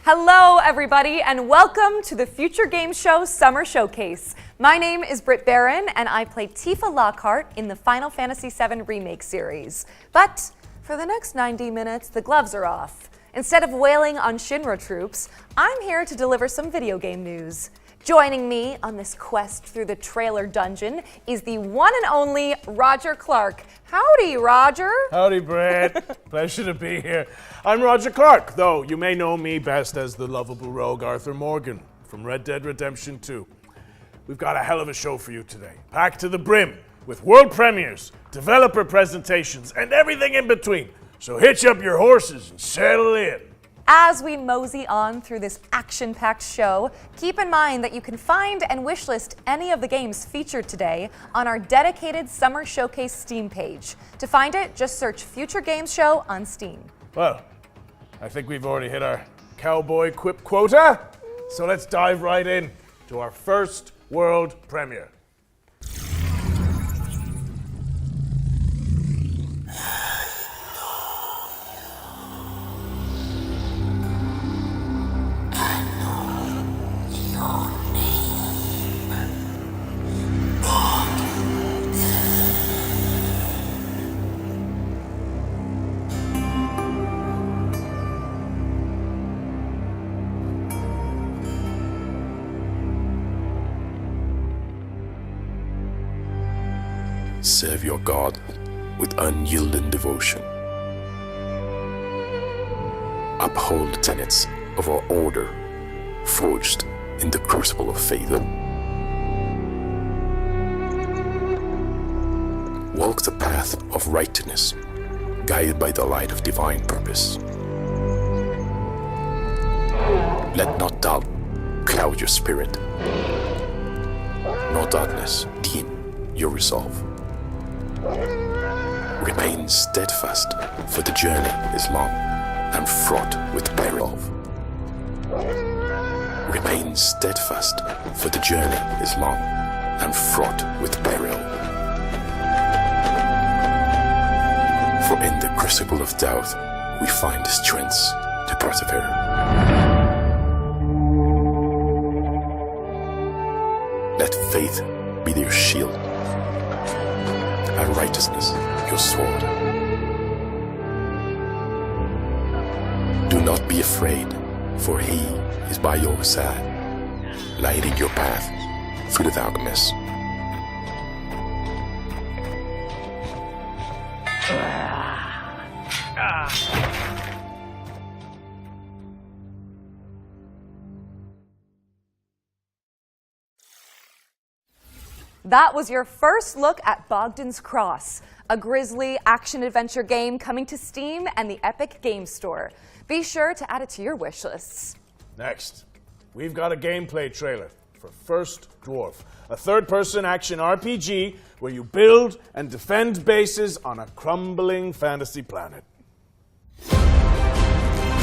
Hello, everybody, and welcome to the Future Game Show Summer Showcase. My name is Britt Barron, and I play Tifa Lockhart in the Final Fantasy VII Remake series. But for the next 90 minutes, the gloves are off. Instead of wailing on Shinra troops, I'm here to deliver some video game news. Joining me on this quest through the trailer dungeon is the one and only Roger Clark. Howdy, Roger. Howdy, Brett. Pleasure to be here. I'm Roger Clark, though you may know me best as the lovable rogue Arthur Morgan from Red Dead Redemption 2. We've got a hell of a show for you today, packed to the brim with world premieres, developer presentations, and everything in between. So hitch up your horses and settle in. As we mosey on through this action-packed show, keep in mind that you can find and wishlist any of the games featured today on our dedicated Summer Showcase Steam page. To find it, just search Future Games Show on Steam. Well, I think we've already hit our cowboy quip quota, so let's dive right in to our first world premiere. Serve your God with unyielding devotion. Uphold the tenets of our order, forged in the crucible of faith. Walk the path of righteousness, guided by the light of divine purpose. Let not doubt cloud your spirit, nor darkness dim your resolve. Remain steadfast, for the journey is long and fraught with peril. Remain steadfast, for the journey is long and fraught with peril. For in the crucible of doubt, we find the strength to persevere. Let faith be your shield, and righteousness your sword. Do not be afraid, for he is by your side, lighting your path through the darkness. That was your first look at Bogdan's Cross, a grisly action-adventure game coming to Steam and the Epic Games Store. Be sure to add it to your wish lists. Next, we've got a gameplay trailer for First Dwarf, a third-person action RPG where you build and defend bases on a crumbling fantasy planet.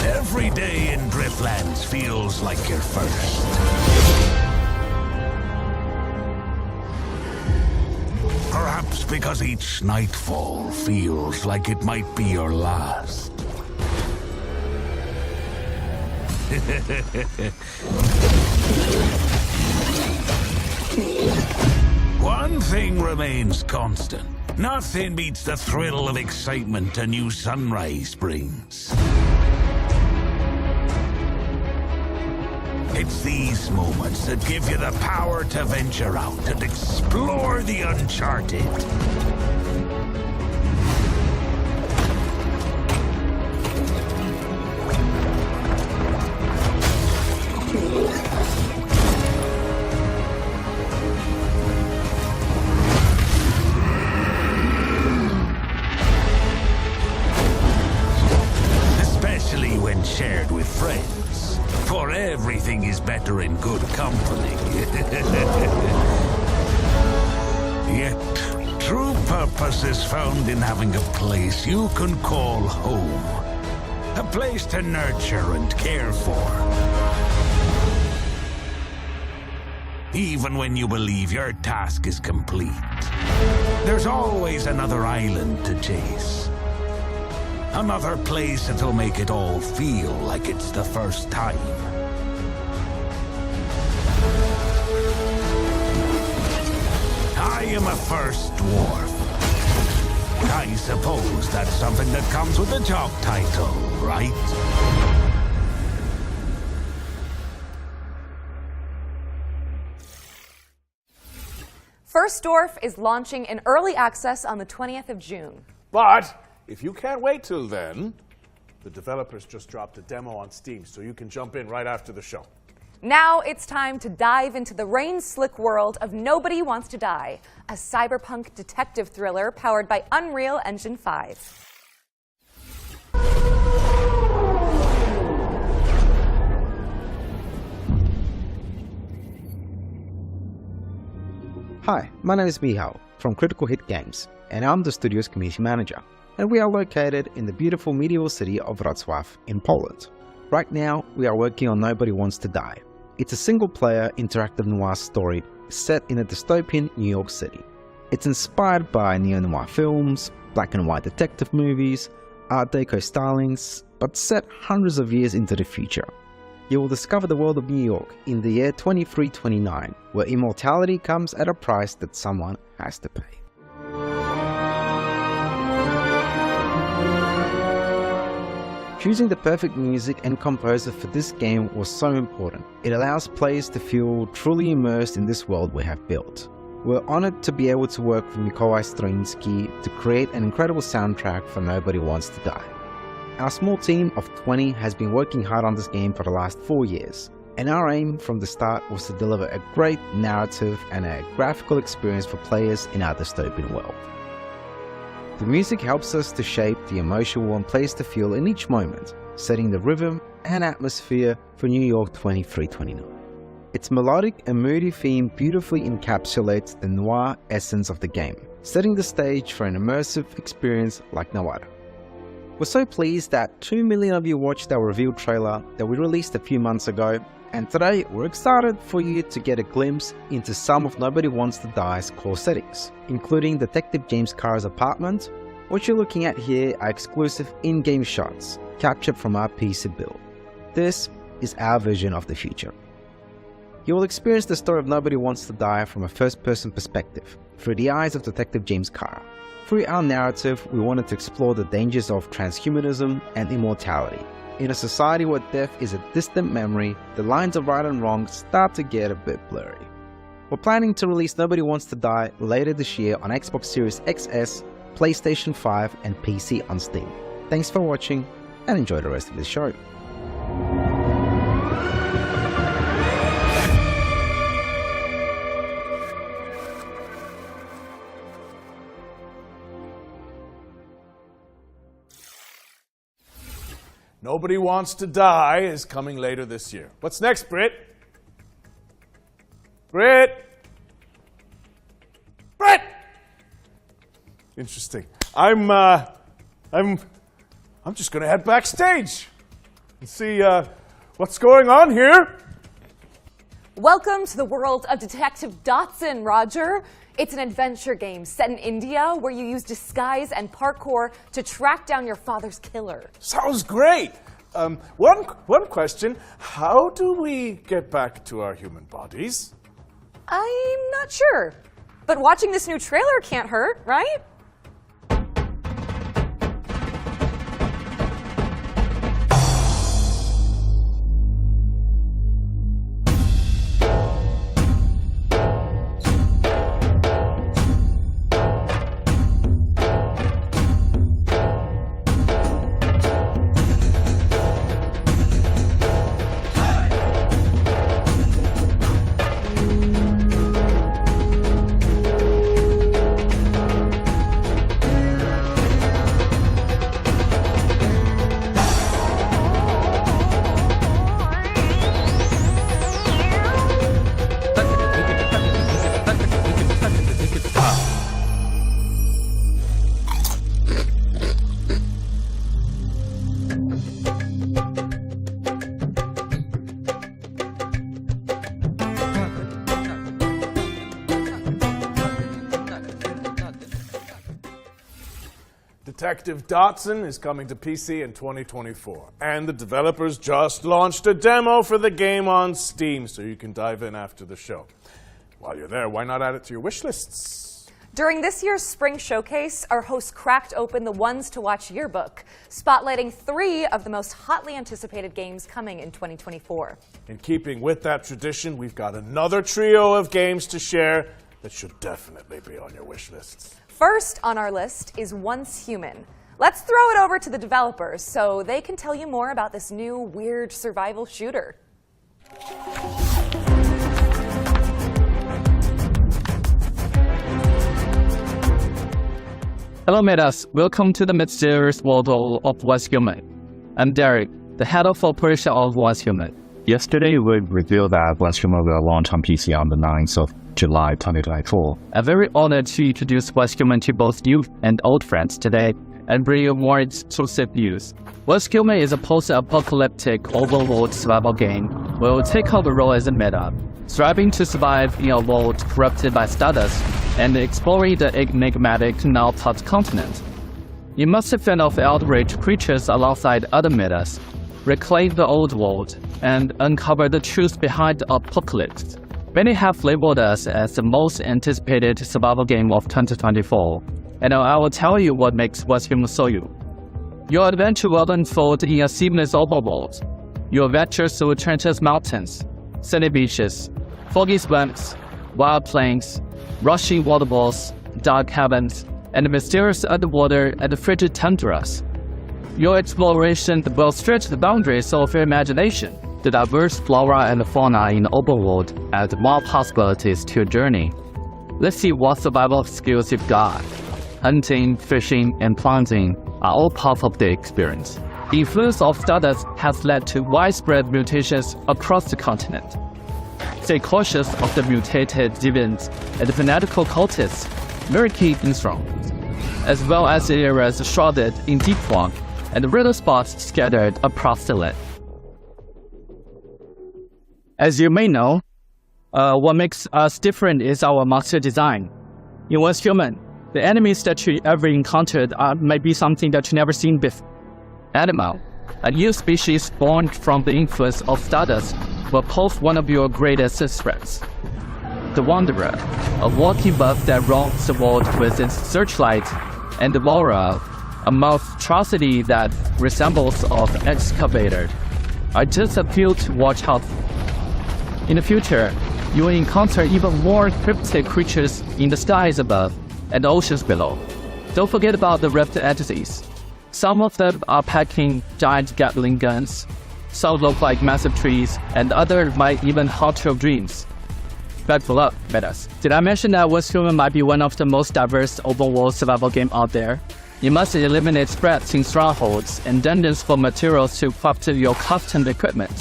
Every day in Driftlands feels like your first. Perhaps because each nightfall feels like it might be your last. One thing remains constant. Nothing beats the thrill of excitement a new sunrise brings. It's these moments that give you the power to venture out and explore the uncharted. Especially when shared with friends. For everything is better in good company. purpose is found in having a place you can call home. A place to nurture and care for. Even when you believe your task is complete, there's always another island to chase. Another place that'll make it all feel like it's the first time. I am a first dwarf. I suppose that's something that comes with the job title, right? First Dwarf is launching in early access on the 20th of June. But if you can't wait till then, the developers just dropped a demo on Steam, so you can jump in right after the show. Now it's time to dive into the rain-slick world of Nobody Wants to Die, a cyberpunk detective thriller powered by Unreal Engine 5. Hi, my name is Michał from Critical Hit Games, and I'm the studio's community manager, and we are located in the beautiful medieval city of Wrocław in Poland. Right now, we are working on Nobody Wants to Die. It's a single-player interactive noir story set in a dystopian New York City. It's inspired by neo-noir films, black and white detective movies, Art Deco stylings, but set hundreds of years into the future. You will discover the world of New York in the year 2329, where immortality comes at a price that someone has to pay. Choosing the perfect music and composer for this game was so important. It allows players to feel truly immersed in this world we have built. We're honored to be able to work with Mikołaj Stroiński to create an incredible soundtrack for Nobody Wants to Die. Our small team of 20 has been working hard on this game for the last 4 years, and our aim from the start was to deliver a great narrative and a graphical experience for players in our dystopian world. The music helps us to shape the emotion we want players to feel in each moment, setting the rhythm and atmosphere for New York 2329. Its melodic and moody theme beautifully encapsulates the noir essence of the game, setting the stage for an immersive experience like no other. We're so pleased that 2 million of you watched our reveal trailer that we released a few months ago, and today we're excited for you to get a glimpse into some of Nobody Wants to Die's core settings, including Detective James Carr's apartment. What you're looking at here are exclusive in-game shots captured from our PC build. This is our vision of the future. You will experience the story of Nobody Wants to Die from a first-person perspective, through the eyes of Detective James Carr. Through our narrative, we wanted to explore the dangers of transhumanism and immortality. In a society where death is a distant memory, the lines of right and wrong start to get a bit blurry. We're planning to release Nobody Wants to Die later this year on Xbox Series XS, PlayStation 5 and PC on Steam. Thanks for watching and enjoy the rest of the show. Nobody Wants to Die is coming later this year. What's next, Britt? Britt! Britt! Interesting. I'm just gonna head backstage and see what's going on here. Welcome to the world of Detective Dotson, Roger. It's an adventure game set in India where you use disguise and parkour to track down your father's killer. Sounds great. One question. How do we get back to our human bodies? I'm not sure, but watching this new trailer can't hurt, right? Detective Dotson is coming to PC in 2024, and the developers just launched a demo for the game on Steam, so you can dive in after the show. While you're there, why not add it to your wish lists? During this year's Spring Showcase, our host cracked open the Ones to Watch yearbook, spotlighting 3 of the most hotly anticipated games coming in 2024. In keeping with that tradition, we've got another trio of games to share that should definitely be on your wish lists. First on our list is Once Human. Let's throw it over to the developers so they can tell you more about this new weird survival shooter. Hello, Metas. Welcome to the mysterious world of Once Human. I'm Derek, the head of operation of Once Human. Yesterday, we revealed that Once Human will launch on PC on the 9th of July 2024. I'm very honored to introduce Once Human to both new and old friends today and bring you more exclusive news. Once Human is a post-apocalyptic open-world survival game where we'll take on the role as a meta, striving to survive in a world corrupted by stardust and exploring the enigmatic now-thought continent. You must fend off outraged creatures alongside other metas, reclaim the old world, and uncover the truth behind the apocalypse. Many have labeled us as the most anticipated survival game of 2024, and I will tell you what makes Once Human so you. Your adventure will unfold in a seamless open world. You'll venture through treacherous mountains, sandy beaches, foggy swamps, wild plains, rushing waterfalls, dark caverns, and mysterious underwater and frigid tundras. Your exploration will stretch the boundaries of your imagination. The diverse flora and fauna in the open world add more possibilities to your journey. Let's see what survival skills you've got. Hunting, fishing, and planting are all part of the experience. The influence of stardust has led to widespread mutations across the continent. Stay cautious of the mutated deviants and fanatical cultists lurking in thrones, as well as the areas shrouded in deep fog and riddle spots scattered across the land. As you may know, what makes us different is our monster design. In Once Human, the enemies that you ever encountered may be something that you never seen before. Animal, a new species born from the influence of stardust, will pose one of your greatest threats. The Wanderer, a walking buff that roams the world with its searchlight, and the Devourer, a monstrosity that resembles an excavator, are just a few to watch out for. In the future, you will encounter even more cryptic creatures in the skies above and the oceans below. Don't forget about the rift entities. Some of them are packing giant Gatling guns, some look like massive trees, and others might even haunt your dreams. Bad luck, Metas. Did I mention that Once Human might be one of the most diverse open-world survival games out there? You must eliminate spreads in strongholds and dungeons for materials to craft your custom equipment.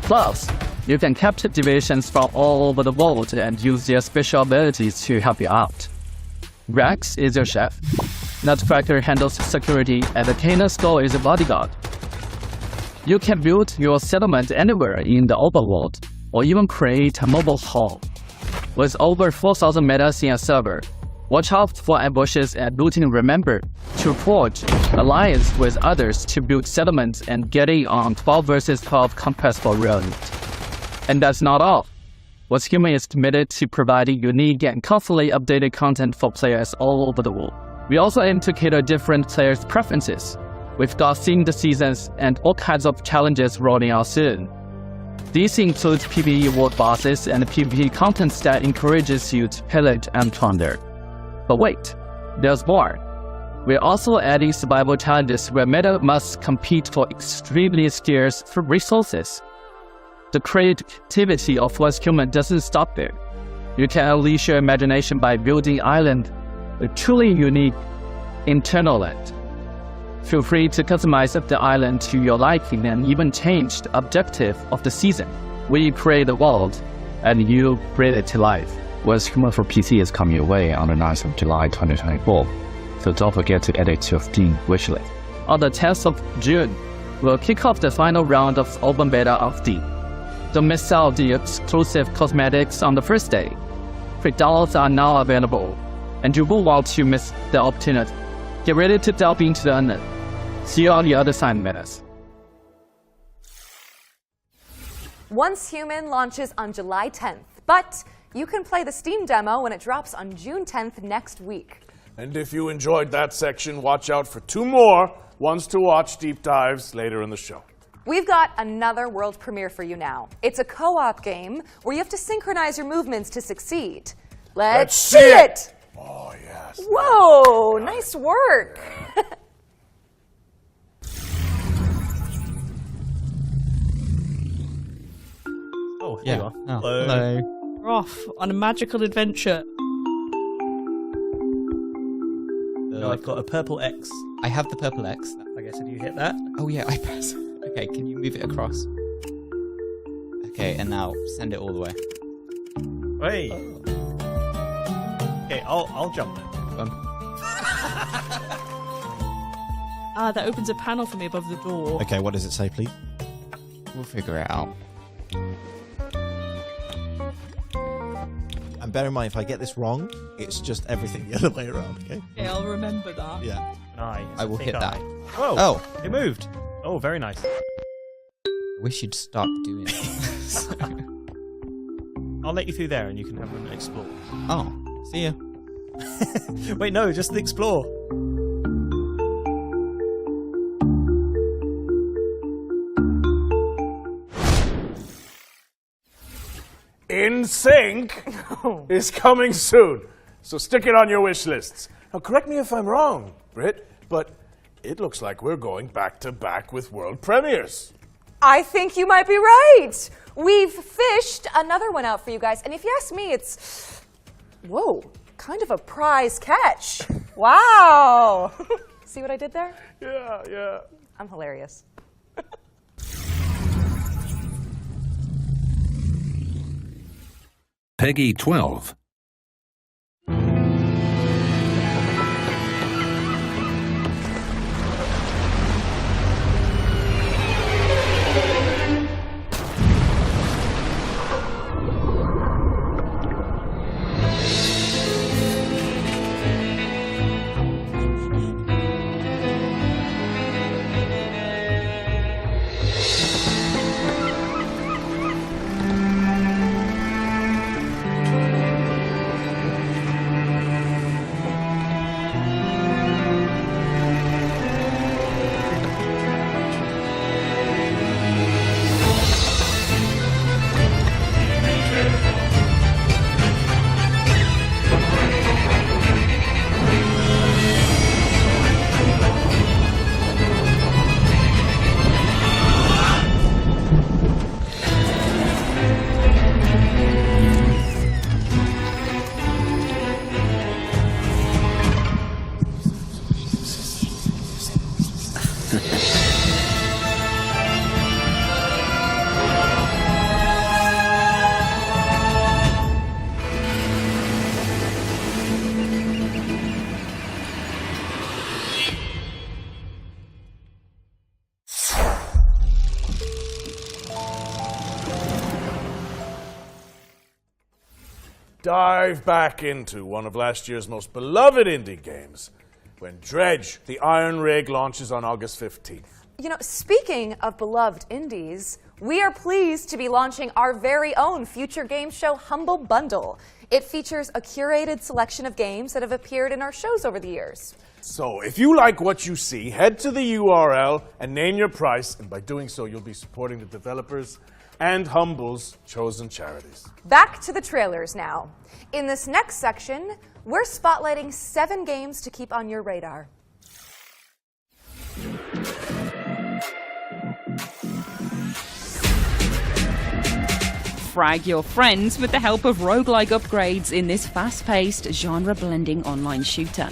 Plus, you can capture deviations from all over the world and use their special abilities to help you out. Rex is your chef, Nutcracker handles security, and the Canaan Skull is a bodyguard. You can build your settlement anywhere in the open world, or even create a mobile home. With over 4,000 metas in a server, watch out for ambushes and looting. Remember to forge alliance with others to build settlements and get in on 12 vs 12 compatible realms. And that's not all. Once Human is committed to providing unique and constantly updated content for players all over the world. We also aim to cater different players' preferences. We've got themed seasons and all kinds of challenges rolling out soon. These include PvE world bosses and PvP content that encourages you to pillage and plunder. But wait, there's more. We're also adding survival challenges where meta must compete for extremely scarce resources. The creativity of Once Human doesn't stop there. You can unleash your imagination by building island, a truly unique internal land. Feel free to customize the island to your liking and even change the objective of the season. We create the world, and you bring it to life. Once Human for PC is coming your way on the 9th of July 2024, so don't forget to add it to your Steam wishlist. On the 10th of June, we'll kick off the final round of open beta of Steam. Don't miss out the exclusive cosmetics on the first day. Pre-downloads are now available, and you won't want to miss the opportunity. Get ready to delve into the unknown. See you on the other side, Menace. Once Human launches on July 10th, but you can play the Steam demo when it drops on June 10th next week. And if you enjoyed that section, watch out for 2 more ones to watch deep dives later in the show. We've got another world premiere for you now. It's a co-op game where you have to synchronize your movements to succeed. Let's see it! Oh, yes. Whoa, nice work. Oh, here you are. Oh, hello. We're off on a magical adventure. I've got a purple X. I have the purple X. I guess if you hit that. Oh yeah, I press. Okay, can you move it across? Okay, and now send it all the way. Hey. Okay, I'll jump then. That opens a panel for me above the door. Okay, what does it say, please? We'll figure it out. And bear in mind, if I get this wrong, it's just everything the other way around, okay? Okay, I'll remember that. Yeah. Nice. I will hit that. Oh, Oh, it moved. Oh, very nice. I wish you'd stop doing it. I'll let you through there and you can have an explore. Oh, see ya. Wait, no, just explore. In Sync is coming soon, so stick it on your wish lists. Now, correct me if I'm wrong, Britt, but it looks like we're going back to back with world premieres. I think you might be right. We've fished another one out for you guys, and if you ask me, it's, whoa, kind of a prize catch. Wow. See what I did there? Yeah. I'm hilarious. Peggy 12. Dive back into one of last year's most beloved indie games when Dredge, the Iron Rig, launches on August 15th. You know, speaking of beloved indies, we are pleased to be launching our very own future game show Humble Bundle. It features a curated selection of games that have appeared in our shows over the years. So, if you like what you see, head to the URL and name your price, and by doing so, you'll be supporting the developers and Humble's chosen charities. Back to the trailers now. In this next section, we're spotlighting 7 games to keep on your radar. Frag your friends with the help of roguelike upgrades in this fast-paced, genre-blending online shooter.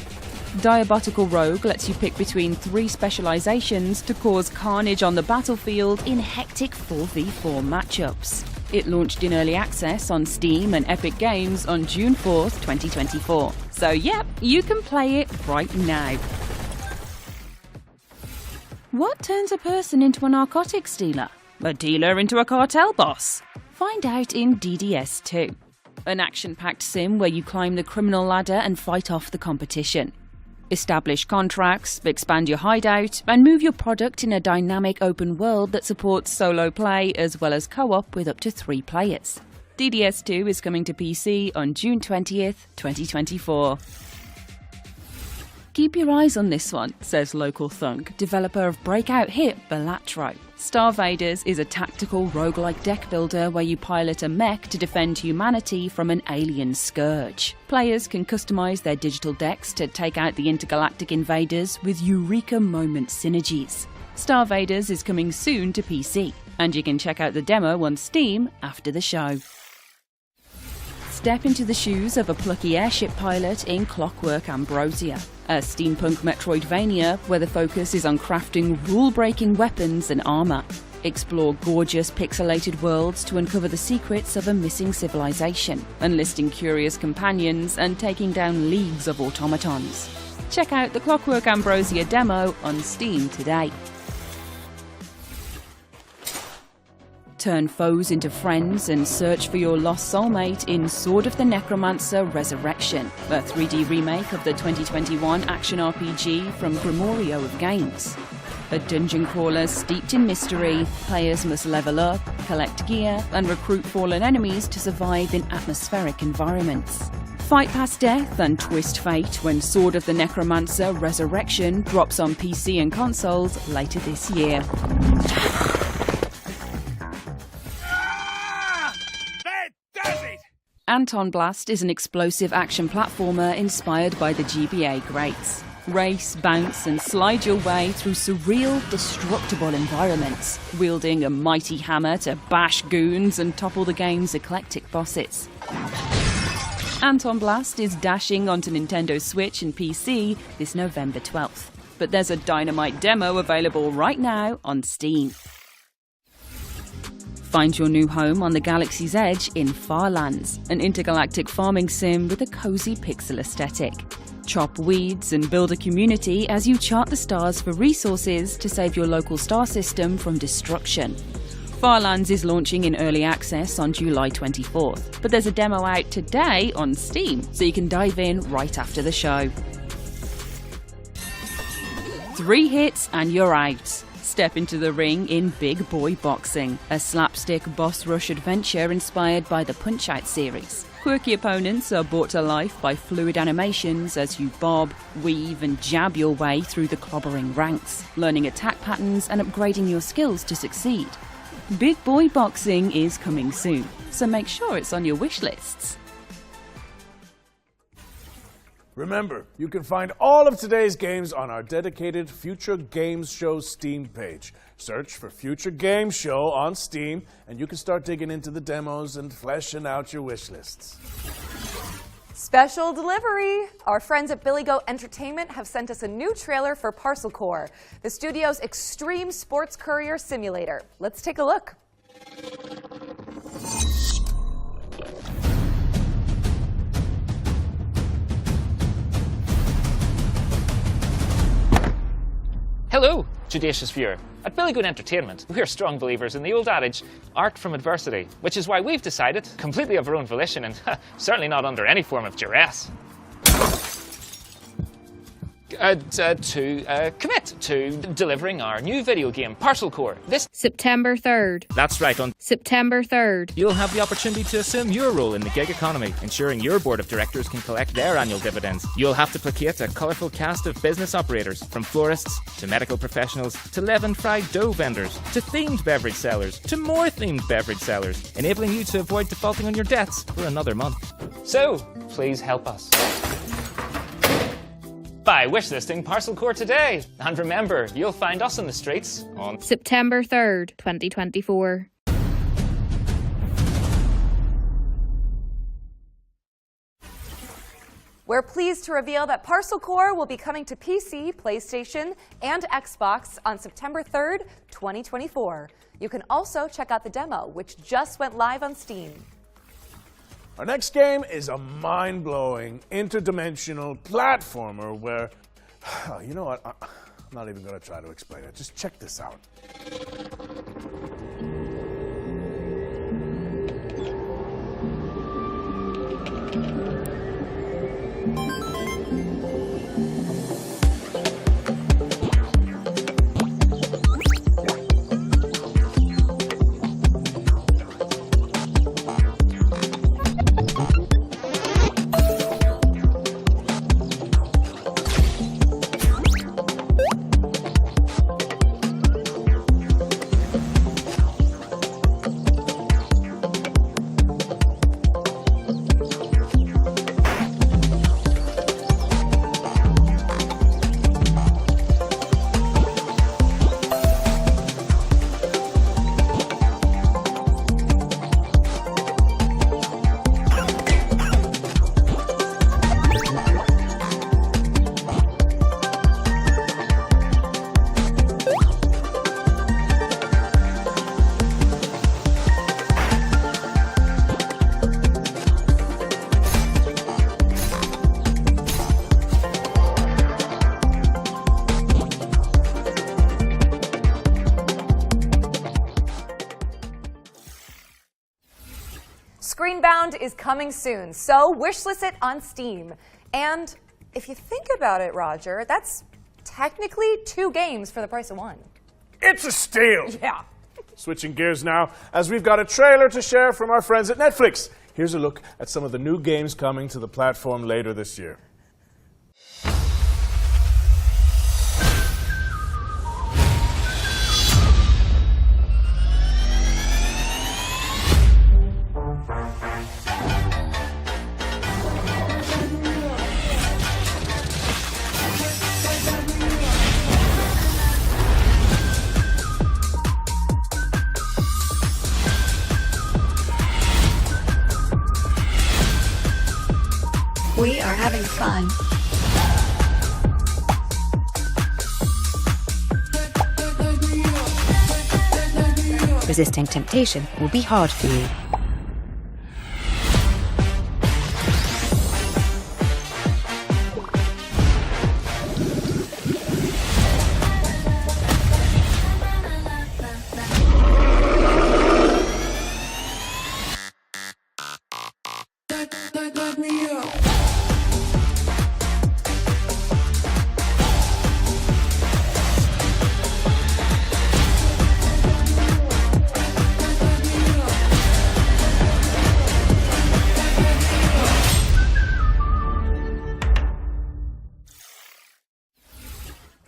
Diabotical Rogue lets you pick between 3 specializations to cause carnage on the battlefield in hectic 4v4 matchups. It launched in early access on Steam and Epic Games on June 4th, 2024. So yep, you can play it right now. What turns a person into a narcotics dealer? A dealer into a cartel boss? Find out in DDS 2, an action-packed sim where you climb the criminal ladder and fight off the competition. Establish contracts, expand your hideout, and move your product in a dynamic open world that supports solo play as well as co-op with up to 3 players. DDS2 is coming to PC on June 20th, 2024. Keep your eyes on this one, says Local Thunk, developer of breakout hit Balatro. Star Vaders is a tactical roguelike deck builder where you pilot a mech to defend humanity from an alien scourge. Players can customize their digital decks to take out the intergalactic invaders with Eureka Moment synergies. Star Vaders is coming soon to PC, and you can check out the demo on Steam after the show. Step into the shoes of a plucky airship pilot in Clockwork Ambrosia, a steampunk Metroidvania where the focus is on crafting rule-breaking weapons and armour. Explore gorgeous pixelated worlds to uncover the secrets of a missing civilization, enlisting curious companions and taking down leagues of automatons. Check out the Clockwork Ambrosia demo on Steam today. Turn foes into friends and search for your lost soulmate in Sword of the Necromancer Resurrection, a 3D remake of the 2021 action RPG from Grimorio of Games. A dungeon crawler steeped in mystery, players must level up, collect gear, and recruit fallen enemies to survive in atmospheric environments. Fight past death and twist fate when Sword of the Necromancer Resurrection drops on PC and consoles later this year. Anton Blast is an explosive action platformer inspired by the GBA greats. Race, bounce, and slide your way through surreal, destructible environments, wielding a mighty hammer to bash goons and topple the game's eclectic bosses. Anton Blast is dashing onto Nintendo Switch and PC this November 12th, but there's a dynamite demo available right now on Steam. Find your new home on the galaxy's edge in Farlands, an intergalactic farming sim with a cozy pixel aesthetic. Chop weeds and build a community as you chart the stars for resources to save your local star system from destruction. Farlands is launching in early access on July 24th, but there's a demo out today on Steam, so you can dive in right after the show. 3 hits and you're out. Step into the ring in Big Boy Boxing, a slapstick boss rush adventure inspired by the Punch-Out series. Quirky opponents are brought to life by fluid animations as you bob, weave and jab your way through the clobbering ranks, learning attack patterns and upgrading your skills to succeed. Big Boy Boxing is coming soon, so make sure it's on your wish lists. Remember, you can find all of today's games on our dedicated Future Games Show Steam page. Search for Future Games Show on Steam, and you can start digging into the demos and fleshing out your wish lists. Special delivery! Our friends at Billy Goat Entertainment have sent us a new trailer for Parcel Core, the studio's extreme sports courier simulator. Let's take a look. Hello, Judacious viewer. At Billy Goat Entertainment, we are strong believers in the old adage, art from adversity, which is why we've decided, completely of our own volition and certainly not under any form of duress, to commit to delivering our new video game, Parcel Core, this September 3rd. That's right, on September 3rd. You'll have the opportunity to assume your role in the gig economy, ensuring your board of directors can collect their annual dividends. You'll have to placate a colourful cast of business operators, from florists to medical professionals to leavened fried dough vendors to themed beverage sellers to more themed beverage sellers, enabling you to avoid defaulting on your debts for another month. So, please help us by wishlisting Parcel Core today. And remember, you'll find us in the streets on September 3rd, 2024. We're pleased to reveal that Parcel Core will be coming to PC, PlayStation, and Xbox on September 3rd, 2024. You can also check out the demo, which just went live on Steam. Our next game is a mind-blowing, interdimensional platformer where, you know what, I'm not even going to try to explain it. Just check this out. is coming soon, so wishlist it on Steam. And if you think about it, Roger, that's technically 2 games for the price of 1. It's a steal! Yeah. Switching gears now, as we've got a trailer to share from our friends at Netflix. Here's a look at some of the new games coming to the platform later this year. We are having fun. Resisting temptation will be hard for you.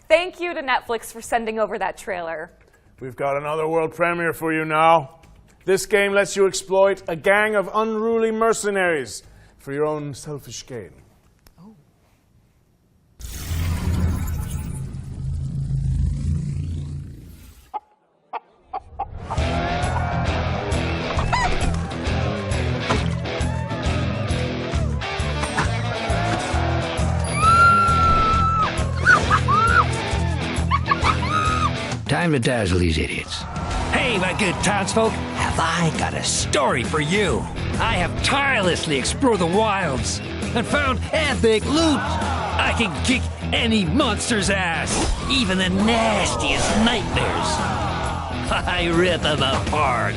Thank you to Netflix for sending over that trailer. We've got another world premiere for you now. This game lets you exploit a gang of unruly mercenaries for your own selfish gain. Time to dazzle these idiots. Hey, my good townsfolk, have I got a story for you. I have tirelessly explored the wilds and found epic loot. I can kick any monster's ass, even the nastiest nightmares. I rip them apart.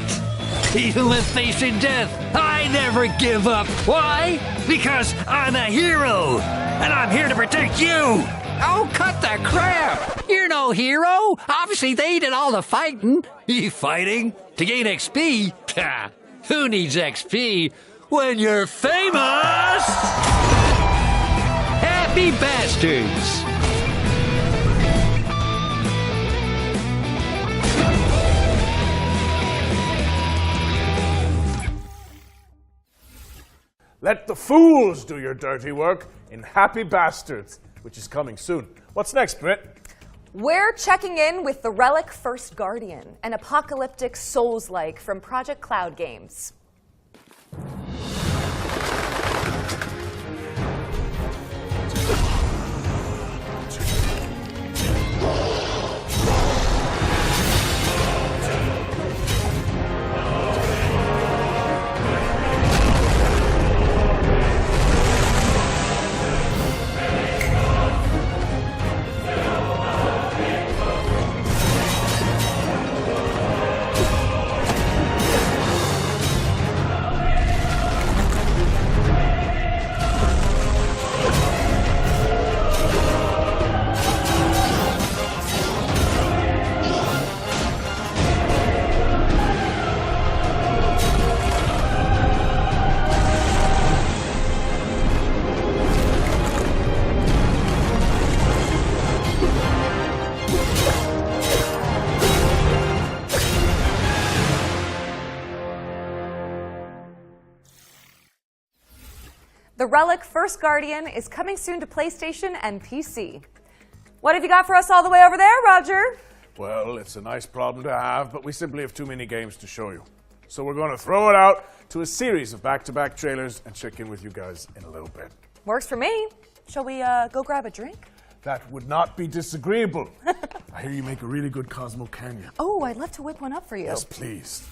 Even when facing death, I never give up. Why? Because I'm a hero, and I'm here to protect you. Oh, cut the crap! You're no hero! Obviously, they did all the fighting. You fighting? To gain XP? Ha! Who needs XP when you're famous? Happy bastards! Let the fools do your dirty work in Happy Bastards, which is coming soon. What's next, Britt? We're checking in with the Relic First Guardian, an apocalyptic Souls-like from Project Cloud Games. The Relic First Guardian is coming soon to PlayStation and PC. What have you got for us all the way over there, Roger? Well, it's a nice problem to have, but we simply have too many games to show you. So we're going to throw it out to a series of back-to-back trailers and check in with you guys in a little bit. Works for me. Shall we go grab a drink? That would not be disagreeable. I hear you make a really good Cosmo Canyon. Oh, I'd love to whip one up for you. Yes, please.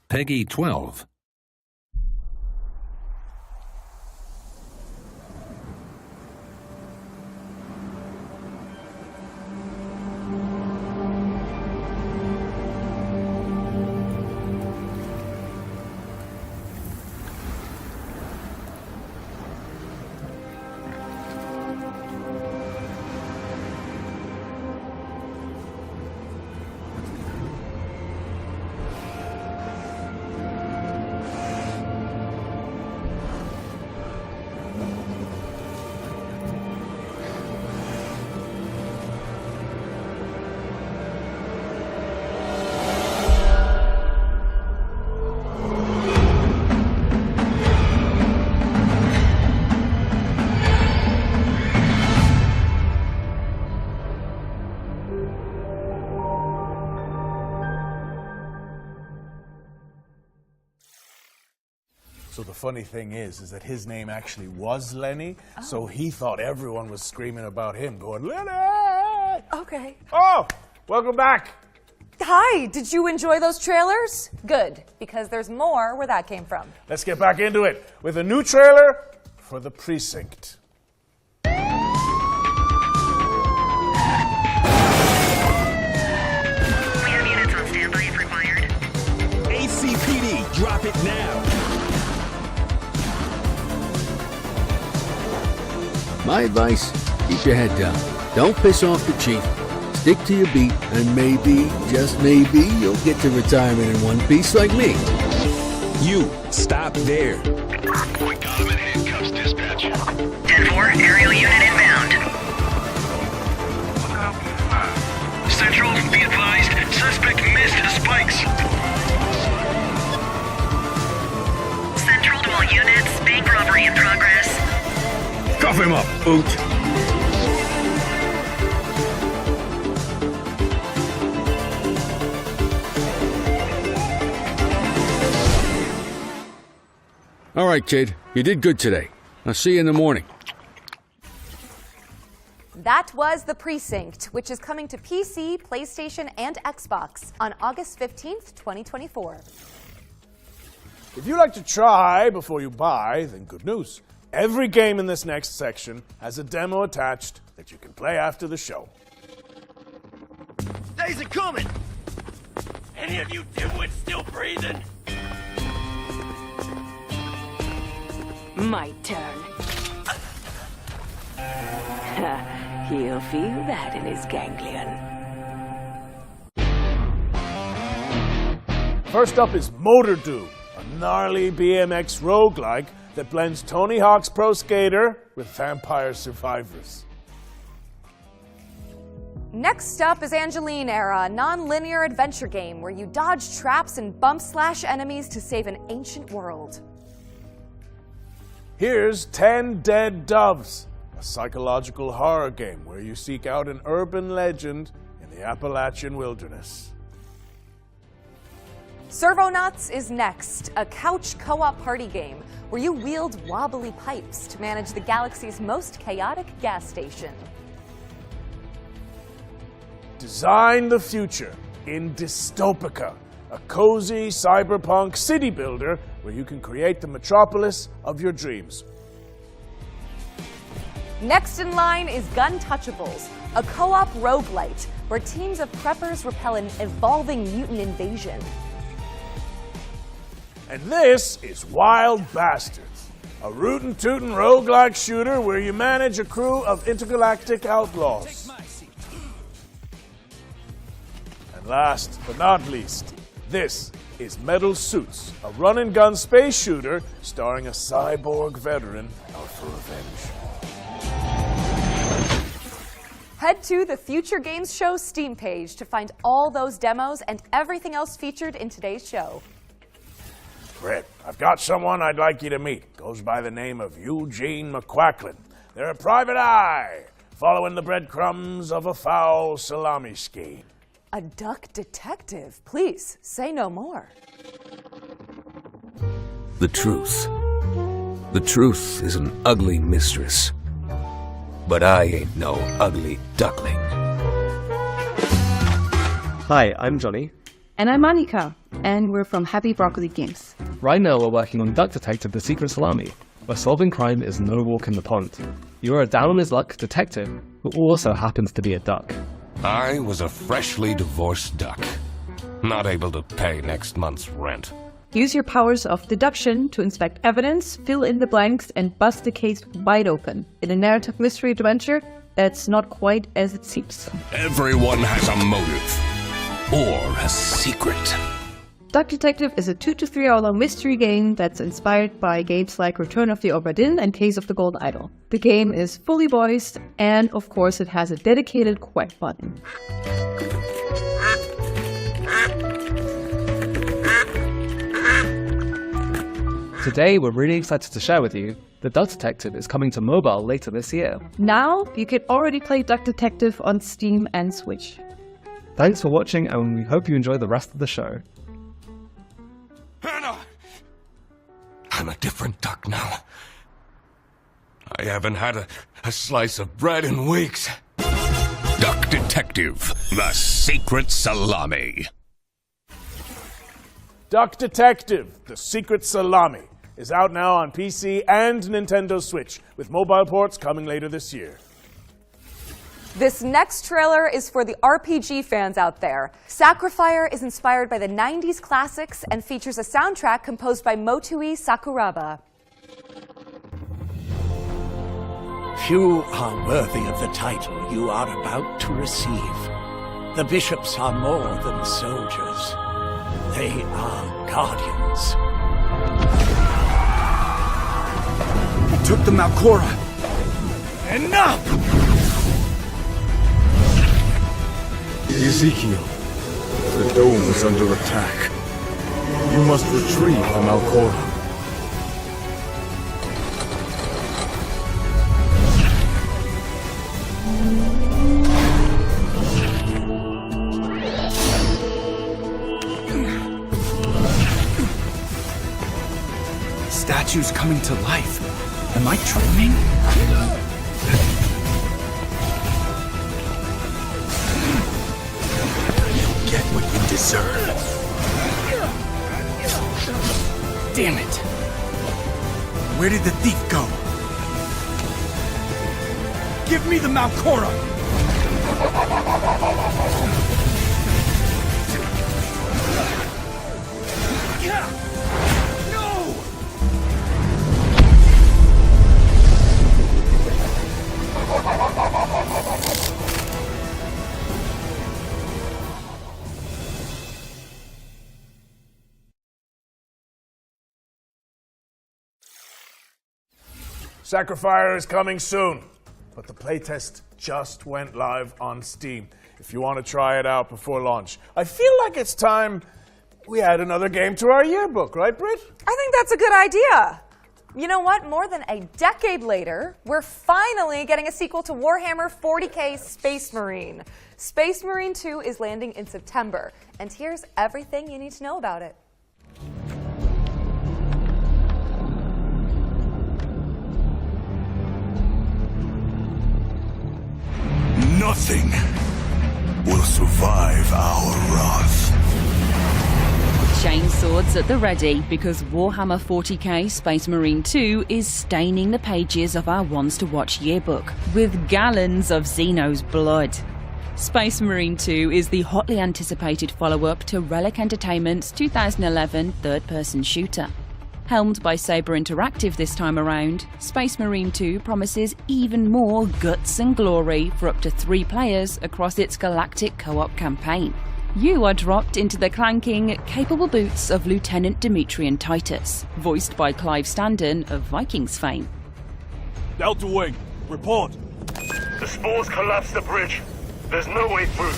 Peggy 12. So the funny thing is that his name actually was Lenny, so he thought everyone was screaming about him, going, Lenny! Okay. Oh, welcome back. Hi, did you enjoy those trailers? Good, because there's more where that came from. Let's get back into it with a new trailer for The Precinct. ACPD, drop it now. My advice, keep your head down. Don't piss off the chief. Stick to your beat, and maybe, just maybe, you'll get to retirement in one piece like me. You, stop there. Point got him in handcuffs, dispatch. 10-4, aerial unit inbound. Central, be advised, suspect missed the spikes. Central to all units, bank robbery in progress. Cuff him up, boot. All right, kid. You did good today. I'll see you in the morning. That was The Precinct, which is coming to PC, PlayStation, and Xbox on August 15th, 2024. If you like to try before you buy, then good news. Every game in this next section has a demo attached that you can play after the show. Days are coming! Any of you dimwits still breathing? My turn. He'll feel that in his ganglion. First up is Motor Doom, a gnarly BMX roguelike that blends Tony Hawk's Pro Skater with Vampire Survivors. Next up is Angeline Era, a non-linear adventure game where you dodge traps and bump/slash enemies to save an ancient world. Here's 10 Dead Doves, a psychological horror game where you seek out an urban legend in the Appalachian wilderness. Servonauts is next, a couch co-op party game where you wield wobbly pipes to manage the galaxy's most chaotic gas station. Design the future in Dystopica, a cozy cyberpunk city builder where you can create the metropolis of your dreams. Next in line is Guntouchables, a co-op roguelite where teams of preppers repel an evolving mutant invasion. And this is Wild Bastards, a rootin' tootin' roguelike shooter where you manage a crew of intergalactic outlaws. And last but not least, this is Metal Suits, a run-and-gun space shooter starring a cyborg veteran out for revenge. Head to the Future Games Show Steam page to find all those demos and everything else featured in today's show. Britt, I've got someone I'd like you to meet. Goes by the name of Eugene McQuacklin. They're a private eye, following the breadcrumbs of a foul salami scheme. A duck detective? Please, say no more. The truth. The truth is an ugly mistress. But I ain't no ugly duckling. Hi, I'm Johnny. And I'm Annika, and we're from Happy Broccoli Games. Right now we're working on Duck Detective: The Secret Salami, where solving crime is no walk in the pond. You're a down-on-his-luck detective who also happens to be a duck. I was a freshly divorced duck, not able to pay next month's rent. Use your powers of deduction to inspect evidence, fill in the blanks, and bust the case wide open in a narrative mystery adventure that's not quite as it seems. Everyone has a motive. Or a secret. Duck Detective is a 2 to 3 hour long mystery game that's inspired by games like Return of the Obra Dinn and Case of the Golden Idol. The game is fully voiced, and of course it has a dedicated quack button. Today we're really excited to share with you that Duck Detective is coming to mobile later this year. Now you can already play Duck Detective on Steam and Switch. Thanks for watching, and we hope you enjoy the rest of the show. Hannah! I'm a different duck now. I haven't had a slice of bread in weeks. Duck Detective: The Secret Salami. Duck Detective: The Secret Salami is out now on PC and Nintendo Switch, with mobile ports coming later this year. This next trailer is for the RPG fans out there. Sacrifier is inspired by the 90s classics and features a soundtrack composed by Motoi Sakuraba. Few are worthy of the title you are about to receive. The bishops are more than soldiers. They are guardians. He took the Malcora. Enough! Ezekiel, the dome is under attack. You must retrieve the Malcora. Statues coming to life. Am I dreaming? Get what you deserve. Damn it! Where did the thief go? Give me the Malcora! No! Sacrifier is coming soon, but the playtest just went live on Steam. If you want to try it out before launch, I feel like it's time we add another game to our yearbook, right, Britt? I think that's a good idea. You know what? More than a decade later, we're finally getting a sequel to Warhammer 40k Space Marine. Space Marine 2 is landing in September, and here's everything you need to know about it. Nothing will survive our wrath. chainswords at the ready because Warhammer 40k Space Marine 2 is staining the pages of our Ones to Watch yearbook with gallons of Xeno's blood. Space Marine 2 is the hotly anticipated follow-up to Relic Entertainment's 2011 third-person shooter. Helmed by Saber Interactive this time around, Space Marine 2 promises even more guts and glory for up to 3 players across its galactic co-op campaign. You are dropped into the clanking, capable boots of Lieutenant Demetrian Titus, voiced by Clive Standen of Vikings fame. Delta Wing, report. The spores collapsed the bridge. There's no way through.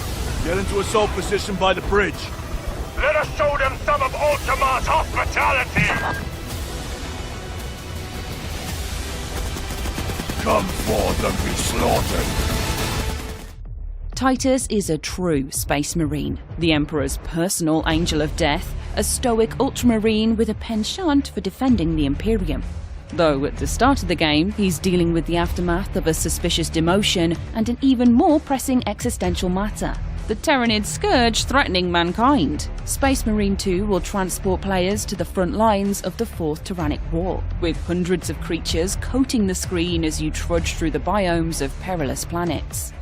Get into assault position by the bridge. Let us show them some of Ultima's hospitality! Come forth and be slaughtered. Titus is a true Space Marine, the Emperor's personal angel of death, a stoic ultramarine with a penchant for defending the Imperium. Though at the start of the game, he's dealing with the aftermath of a suspicious demotion and an even more pressing existential matter: the Terranid scourge threatening mankind. Space Marine 2 will transport players to the front lines of the Fourth Tyrannic War, with hundreds of creatures coating the screen as you trudge through the biomes of perilous planets.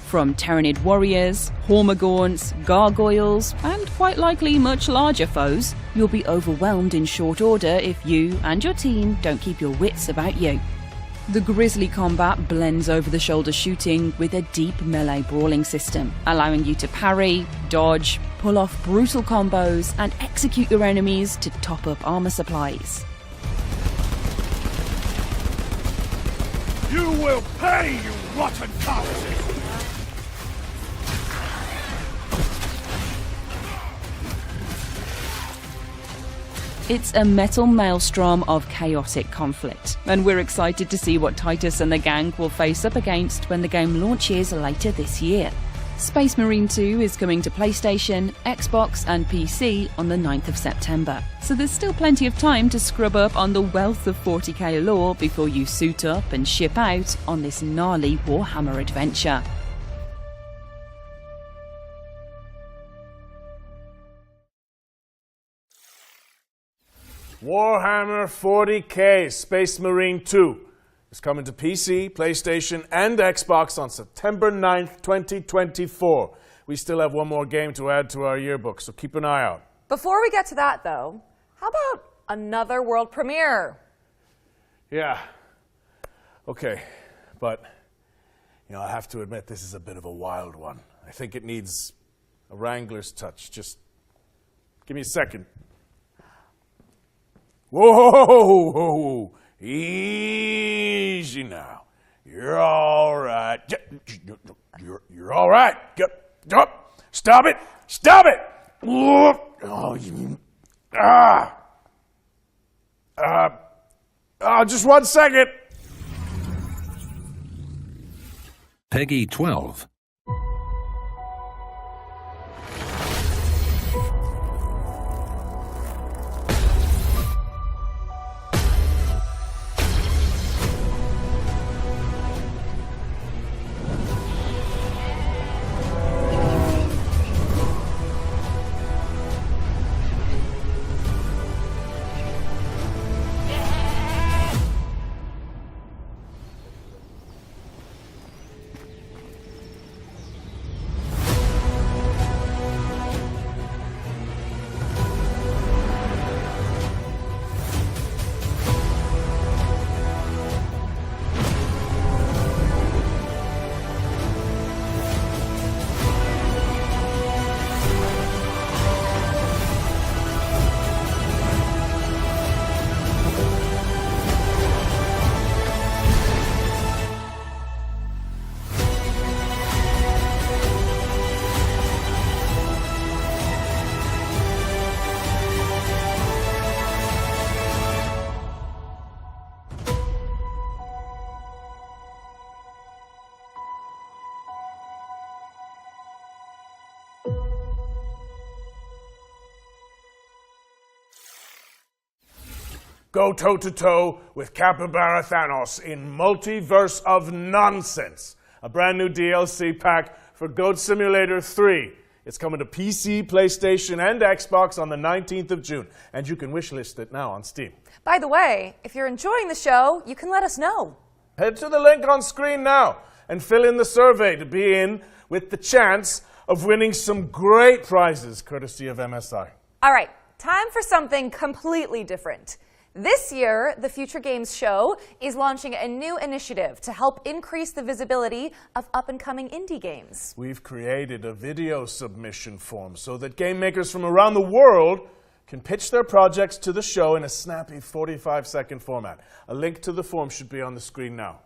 From Terranid warriors, Hormagaunts, gargoyles, and quite likely much larger foes, you'll be overwhelmed in short order if you and your team don't keep your wits about you. The grisly combat blends over-the-shoulder shooting with a deep melee brawling system, allowing you to parry, dodge, pull off brutal combos, and execute your enemies to top up armor supplies. You will pay, you rotten carcasses! It's a metal maelstrom of chaotic conflict, and we're excited to see what Titus and the gang will face up against when the game launches later this year. Space Marine 2 is coming to PlayStation, Xbox and PC on the 9th of September, so there's still plenty of time to scrub up on the wealth of 40k lore before you suit up and ship out on this gnarly Warhammer adventure. Warhammer 40k Space Marine 2 is coming to PC, PlayStation, and Xbox on September 9th, 2024. We still have one more game to add to our yearbook, so keep an eye out. Before we get to that, though, how about another world premiere? Yeah. Okay, but, I have to admit this is a bit of a wild one. I think it needs a Wrangler's touch. Just give me a second. Whoa! Easy now. You're all right. You're all right. Stop it! Stop it! Just 1 second. Peggy 12. Go toe-to-toe with Capybara Thanos in Multiverse of Nonsense, a brand new DLC pack for Goat Simulator 3. It's coming to PC, PlayStation, and Xbox on the 19th of June, and you can wishlist it now on Steam. By the way, if you're enjoying the show, you can let us know. Head to the link on screen now and fill in the survey to be in with the chance of winning some great prizes courtesy of MSI. All right, time for something completely different. This year, the Future Games Show is launching a new initiative to help increase the visibility of up-and-coming indie games. We've created a video submission form so that game makers from around the world can pitch their projects to the show in a snappy 45-second format. A link to the form should be on the screen now.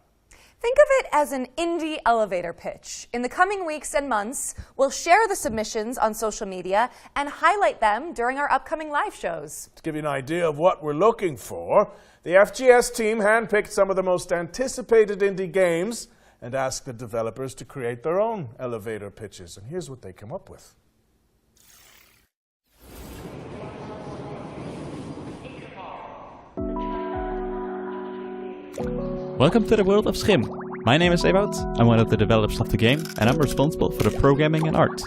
Think of it as an indie elevator pitch. In the coming weeks and months, we'll share the submissions on social media and highlight them during our upcoming live shows. To give you an idea of what we're looking for, the FGS team handpicked some of the most anticipated indie games and asked the developers to create their own elevator pitches. And here's what they come up with. Welcome to the world of Schim. My name is Ewout, I'm one of the developers of the game, and I'm responsible for the programming and art.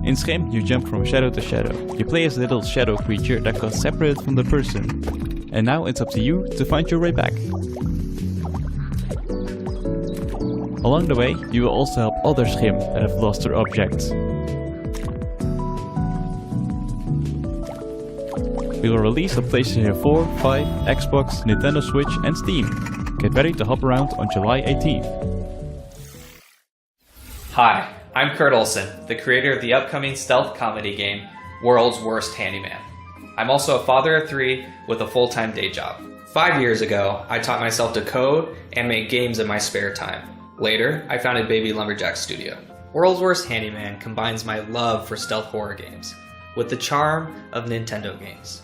In Schim, you jump from shadow to shadow. You play as a little shadow creature that got separated from the person. And now it's up to you to find your way back. Along the way, you will also help other Schim that have lost their objects. We will release on PlayStation 4, 5, Xbox, Nintendo Switch and Steam. Get ready to hop around on July 18th. Hi, I'm Kurt Olson, the creator of the upcoming stealth comedy game, World's Worst Handyman. I'm also a father of 3 with a full-time day job. 5 years ago, I taught myself to code and make games in my spare time. Later, I founded Baby Lumberjack Studio. World's Worst Handyman combines my love for stealth horror games with the charm of Nintendo games.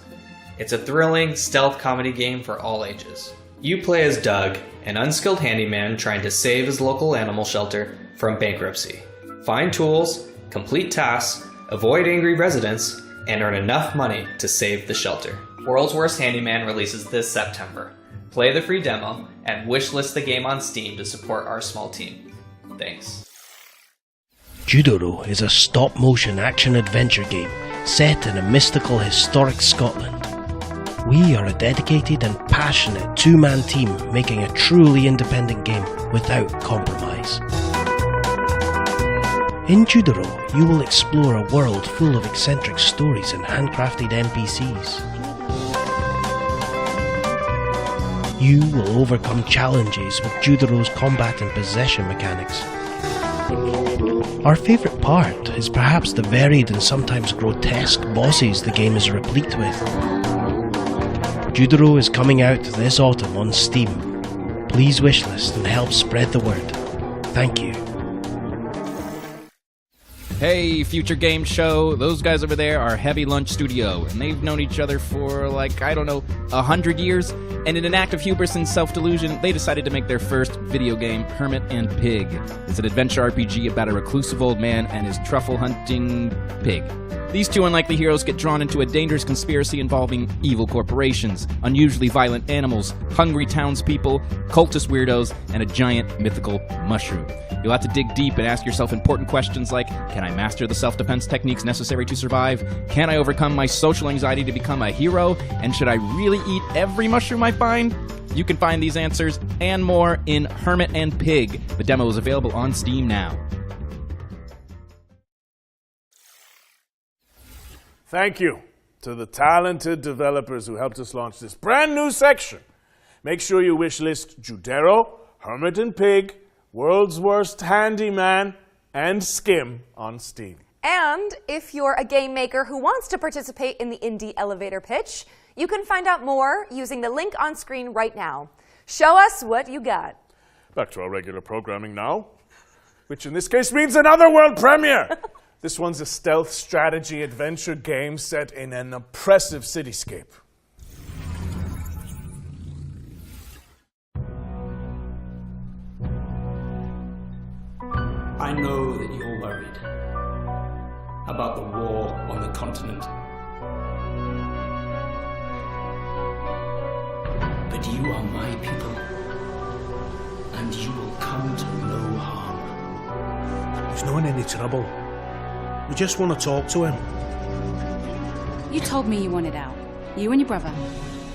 It's a thrilling stealth comedy game for all ages. You play as Doug, an unskilled handyman trying to save his local animal shelter from bankruptcy. Find tools, complete tasks, avoid angry residents, and earn enough money to save the shelter. World's Worst Handyman releases this September. Play the free demo and wishlist the game on Steam to support our small team. Thanks. Judoro is a stop-motion action-adventure game set in a mystical historic Scotland. We are a dedicated and passionate two-man team making a truly independent game without compromise. In Judoro, you will explore a world full of eccentric stories and handcrafted NPCs. You will overcome challenges with Judoro's combat and possession mechanics. Our favourite part is perhaps the varied and sometimes grotesque bosses the game is replete with. Judoro is coming out this autumn on Steam. Please wishlist and help spread the word. Thank you. Hey, Future Game Show, those guys over there are Heavy Lunch Studio, and they've known each other for, 100 years, and in an act of hubris and self-delusion, they decided to make their first video game, Hermit and Pig. It's an adventure RPG about a reclusive old man and his truffle-hunting pig. These two unlikely heroes get drawn into a dangerous conspiracy involving evil corporations, unusually violent animals, hungry townspeople, cultist weirdos, and a giant mythical mushroom. You'll have to dig deep and ask yourself important questions like, can I master the self-defense techniques necessary to survive? Can I overcome my social anxiety to become a hero? And should I really eat every mushroom I find? You can find these answers and more in Hermit and Pig. The demo is available on Steam now. Thank you to the talented developers who helped us launch this brand new section. Make sure you wishlist Judero, Hermit and Pig, World's Worst Handyman, and Skim on Steam. And if you're a game maker who wants to participate in the indie elevator pitch, you can find out more using the link on screen right now. Show us what you got. Back to our regular programming now, which in this case means another world premiere. This one's a stealth strategy adventure game set in an oppressive cityscape. I know that you're worried about the war on the continent. But you are my people, and and you will come to no harm. He's not in any trouble. We just want to talk to him. You told me you wanted out. You and your brother.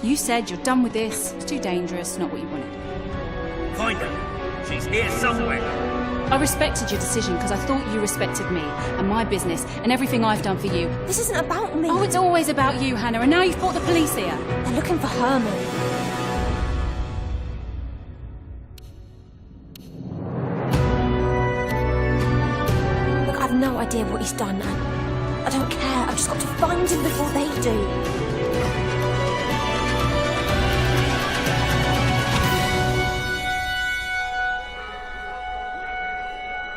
You said you're done with this. It's too dangerous, not what you wanted. Find her. She's here somewhere. I respected your decision because I thought you respected me and my business and everything I've done for you. This isn't about me. Oh, it's always about you, Hannah, and now you've brought the police here. They're looking for Herman. Look, I have no idea what he's done. I don't care. I've just got to find him before they do.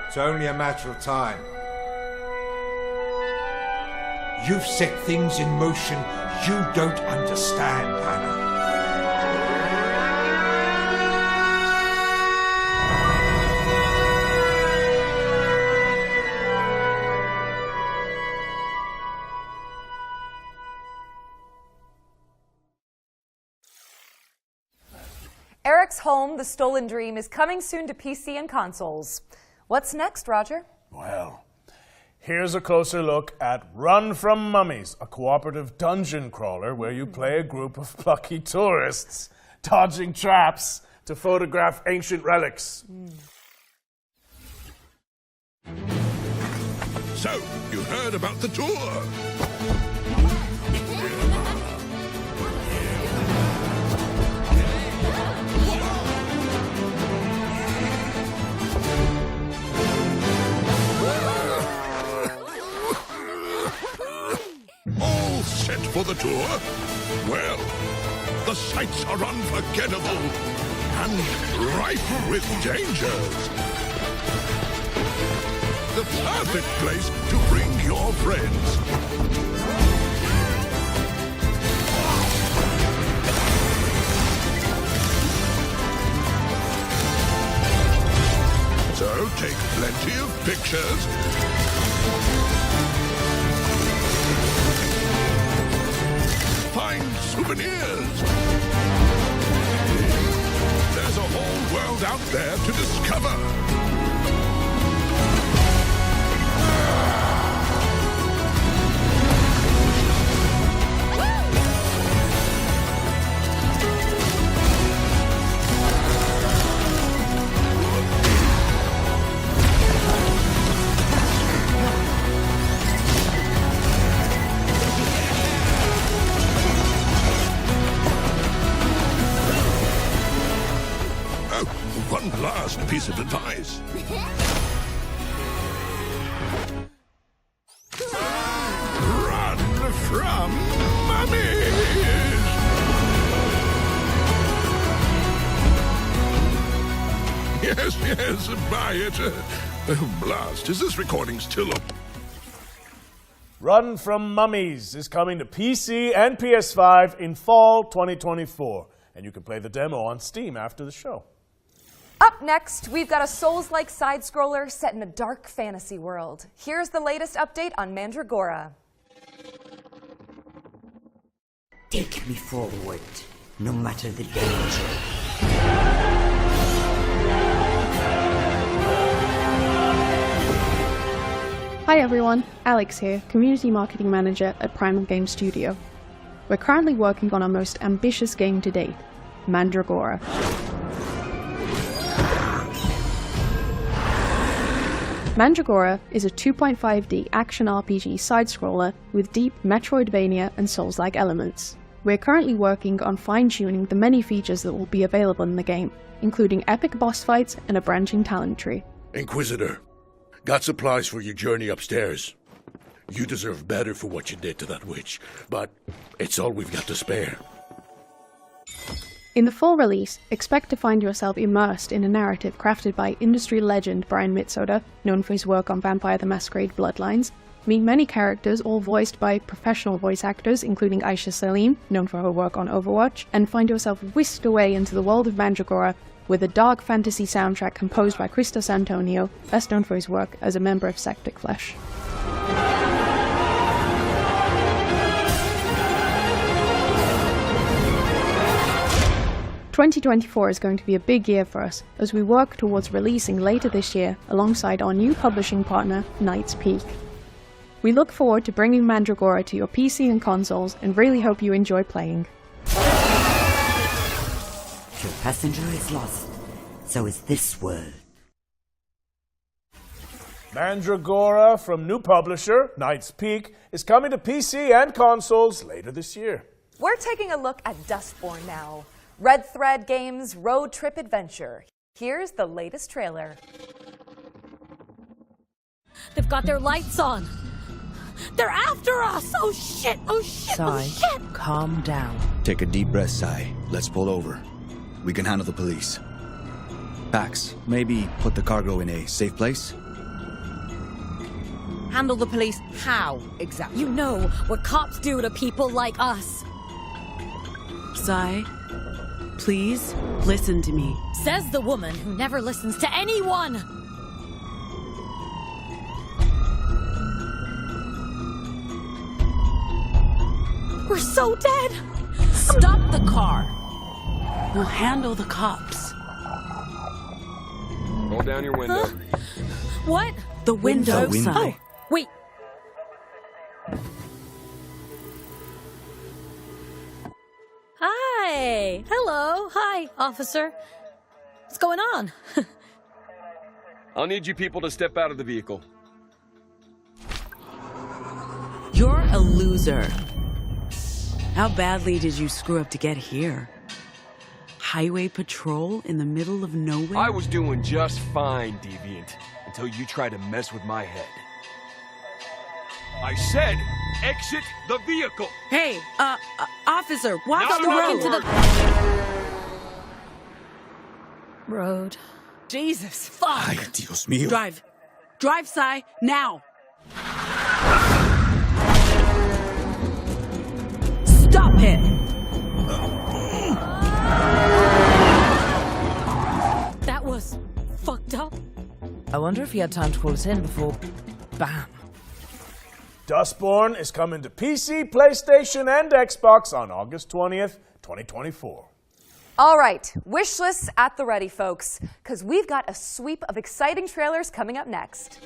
It's only a matter of time. You've set things in motion you don't understand, Hannah. Eric's Home, The Stolen Dream is coming soon to PC and consoles. What's next, Roger? Well, here's a closer look at Run from Mummies, a cooperative dungeon crawler where you play a group of plucky tourists dodging traps to photograph ancient relics. So, you heard about the tour? All set for the tour? Well, the sights are unforgettable and rife with dangers. The perfect place to bring your friends. So take plenty of pictures. Find souvenirs. There's a whole world out there to discover. One last piece of advice. Run from mummies! Yes, buy it. Oh, blast. Is this recording still up? Run from Mummies is coming to PC and PS5 in fall 2024, and you can play the demo on Steam after the show. Up next, we've got a Souls-like side-scroller set in a dark fantasy world. Here's the latest update on Mandragora. Take me forward, no matter the danger. Hi everyone, Alex here, Community Marketing Manager at Primal Game Studio. We're currently working on our most ambitious game to date, Mandragora. Mandragora is a 2.5D action RPG side-scroller with deep Metroidvania and Souls-like elements. We're currently working on fine-tuning the many features that will be available in the game, including epic boss fights and a branching talent tree. Inquisitor, got supplies for your journey upstairs. You deserve better for what you did to that witch, but it's all we've got to spare. In the full release, expect to find yourself immersed in a narrative crafted by industry legend Brian Mitsoda, known for his work on Vampire the Masquerade Bloodlines, meet many characters all voiced by professional voice actors including Aisha Salim, known for her work on Overwatch, and find yourself whisked away into the world of Mandragora with a dark fantasy soundtrack composed by Christos Antonio, best known for his work as a member of Septic Flesh. 2024 is going to be a big year for us as we work towards releasing later this year alongside our new publishing partner, Knight's Peak. We look forward to bringing Mandragora to your PC and consoles and really hope you enjoy playing. Your passenger is lost. So is this world. Mandragora from new publisher, Knight's Peak, is coming to PC and consoles later this year. We're taking a look at Dustborn now. Red Thread Games' road trip adventure. Here's the latest trailer. They've got their lights on. They're after us! Oh shit! Oh shit! Sai, oh shit! calm down. Take a deep breath, Sai. Let's pull over. We can handle the police. Pax, maybe put the cargo in a safe place? Handle the police how, exactly? You know what cops do to people like us. Sai, please listen to me. Says the woman who never listens to anyone! We're so dead! Stop the car! We'll handle the cops. Roll down your window. Huh? What? The window, window. Sai. Wait. Hi! Hello! Hi, officer. What's going on? I'll need you people to step out of the vehicle. You're a loser. How badly did you screw up to get here? Highway patrol in the middle of nowhere? I was doing just fine, Deviant, until you tried to mess with my head. I said, exit the vehicle! Hey, officer, watch Not the enough road! work. Road. Jesus, fuck! Ay, Dios mío. Drive. Drive, Sai, now! Stop it! That was fucked up. I wonder if he had time to call us in before... Bam. Dustborn is coming to PC, PlayStation, and Xbox on August 20th, 2024. All right, wish lists at the ready, folks, because we've got a sweep of exciting trailers coming up next.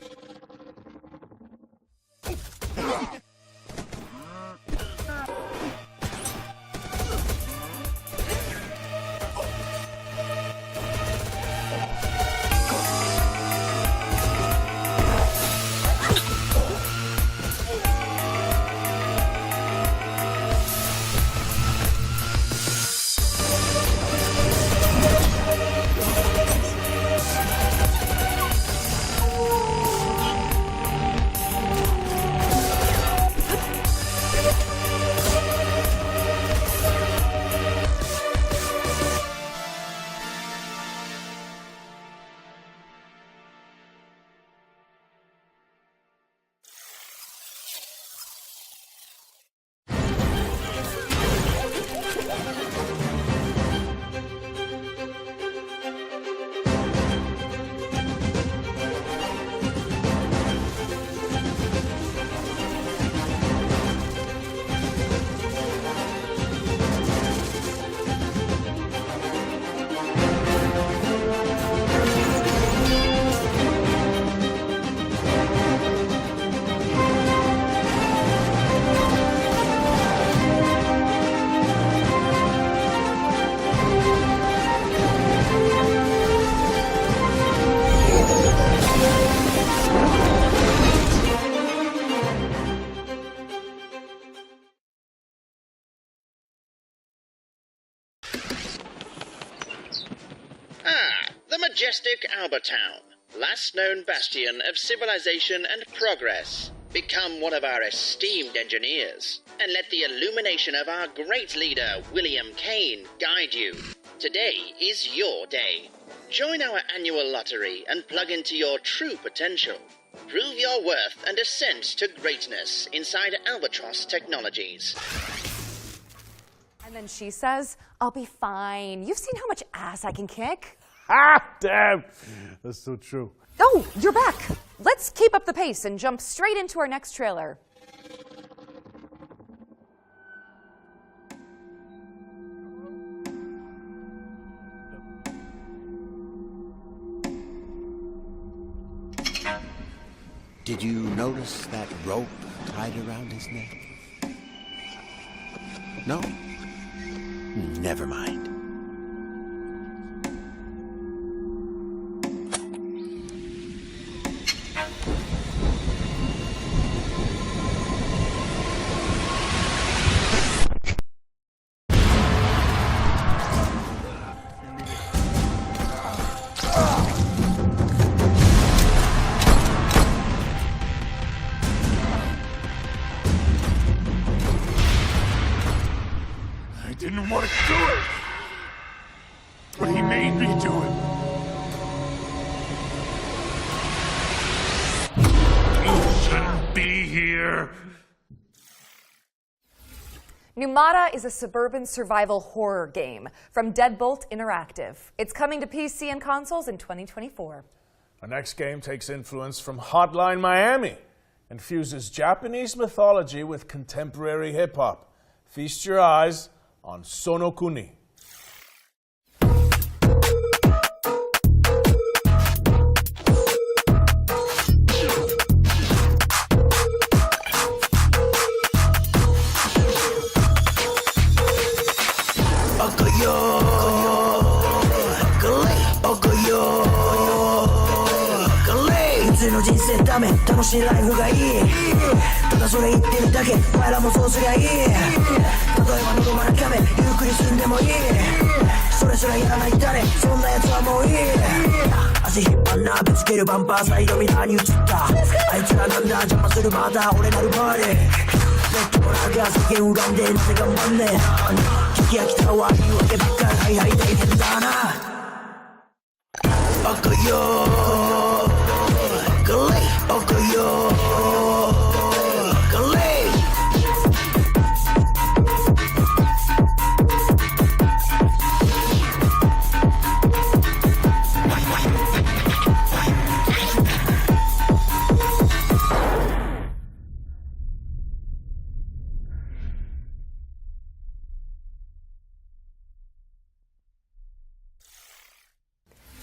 Majestic Albertown, last known bastion of civilization and progress. Become one of our esteemed engineers, and let the illumination of our great leader, William Kane, guide you. Today is your day. Join our annual lottery and plug into your true potential. Prove your worth and ascent to greatness inside Albatross Technologies. And then she says, I'll be fine. You've seen how much ass I can kick. Ah, damn. That's so true. Oh, you're back. Let's keep up the pace and jump straight into our next trailer. Did you notice that rope tied around his neck? No? Never mind. I didn't want to do it, but he made me do it. You shouldn't be here. Numata is a suburban survival horror game from Deadbolt Interactive. It's coming to PC and consoles in 2024. Our next game takes influence from Hotline Miami and fuses Japanese mythology with contemporary hip-hop. Feast your eyes on Sonokuni.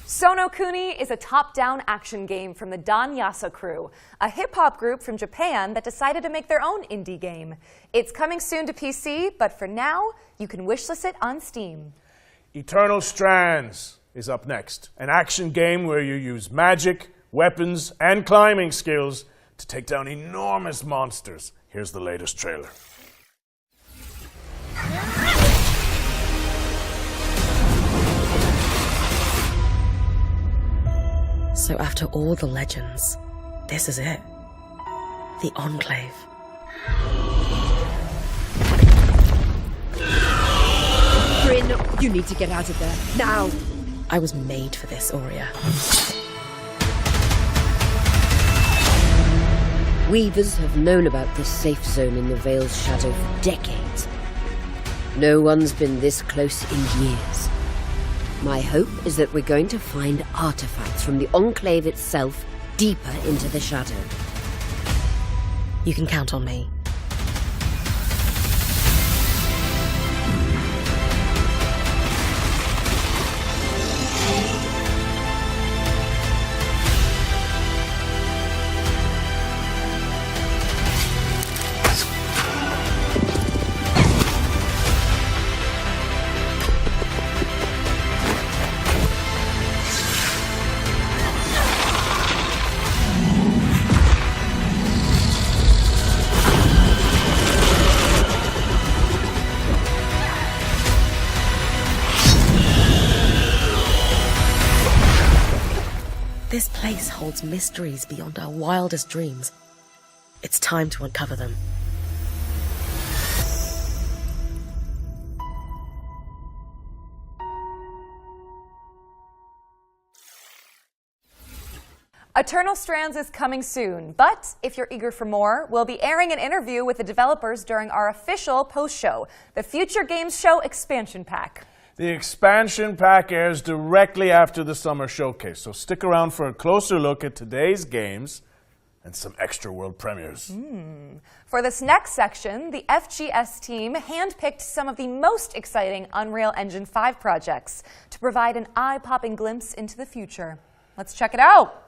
Sonokuni is a top-down action game from the Dan Yasa crew, a hip-hop group from Japan that decided to make their own indie game. It's coming soon to PC, but for now, you can wishlist it on Steam. Eternal Strands is up next, an action game where you use magic, weapons, and climbing skills to take down enormous monsters. Here's the latest trailer. So after all the legends, this is it. The Enclave. Bryn, you need to get out of there, now! I was made for this, Aurea. Weavers have known about this safe zone in the Vale's shadow for decades. No one's been this close in years. My hope is that we're going to find artifacts from the Enclave itself deeper into the shadow. You can count on me. This place holds mysteries beyond our wildest dreams. It's time to uncover them. Eternal Strands is coming soon, but if you're eager for more, we'll be airing an interview with the developers during our official post-show, the Future Games Show Expansion Pack. The expansion pack airs directly after the summer showcase, so stick around for a closer look at today's games and some extra world premieres. For this next section, the FGS team handpicked some of the most exciting Unreal Engine 5 projects to provide an eye-popping glimpse into the future. Let's check it out.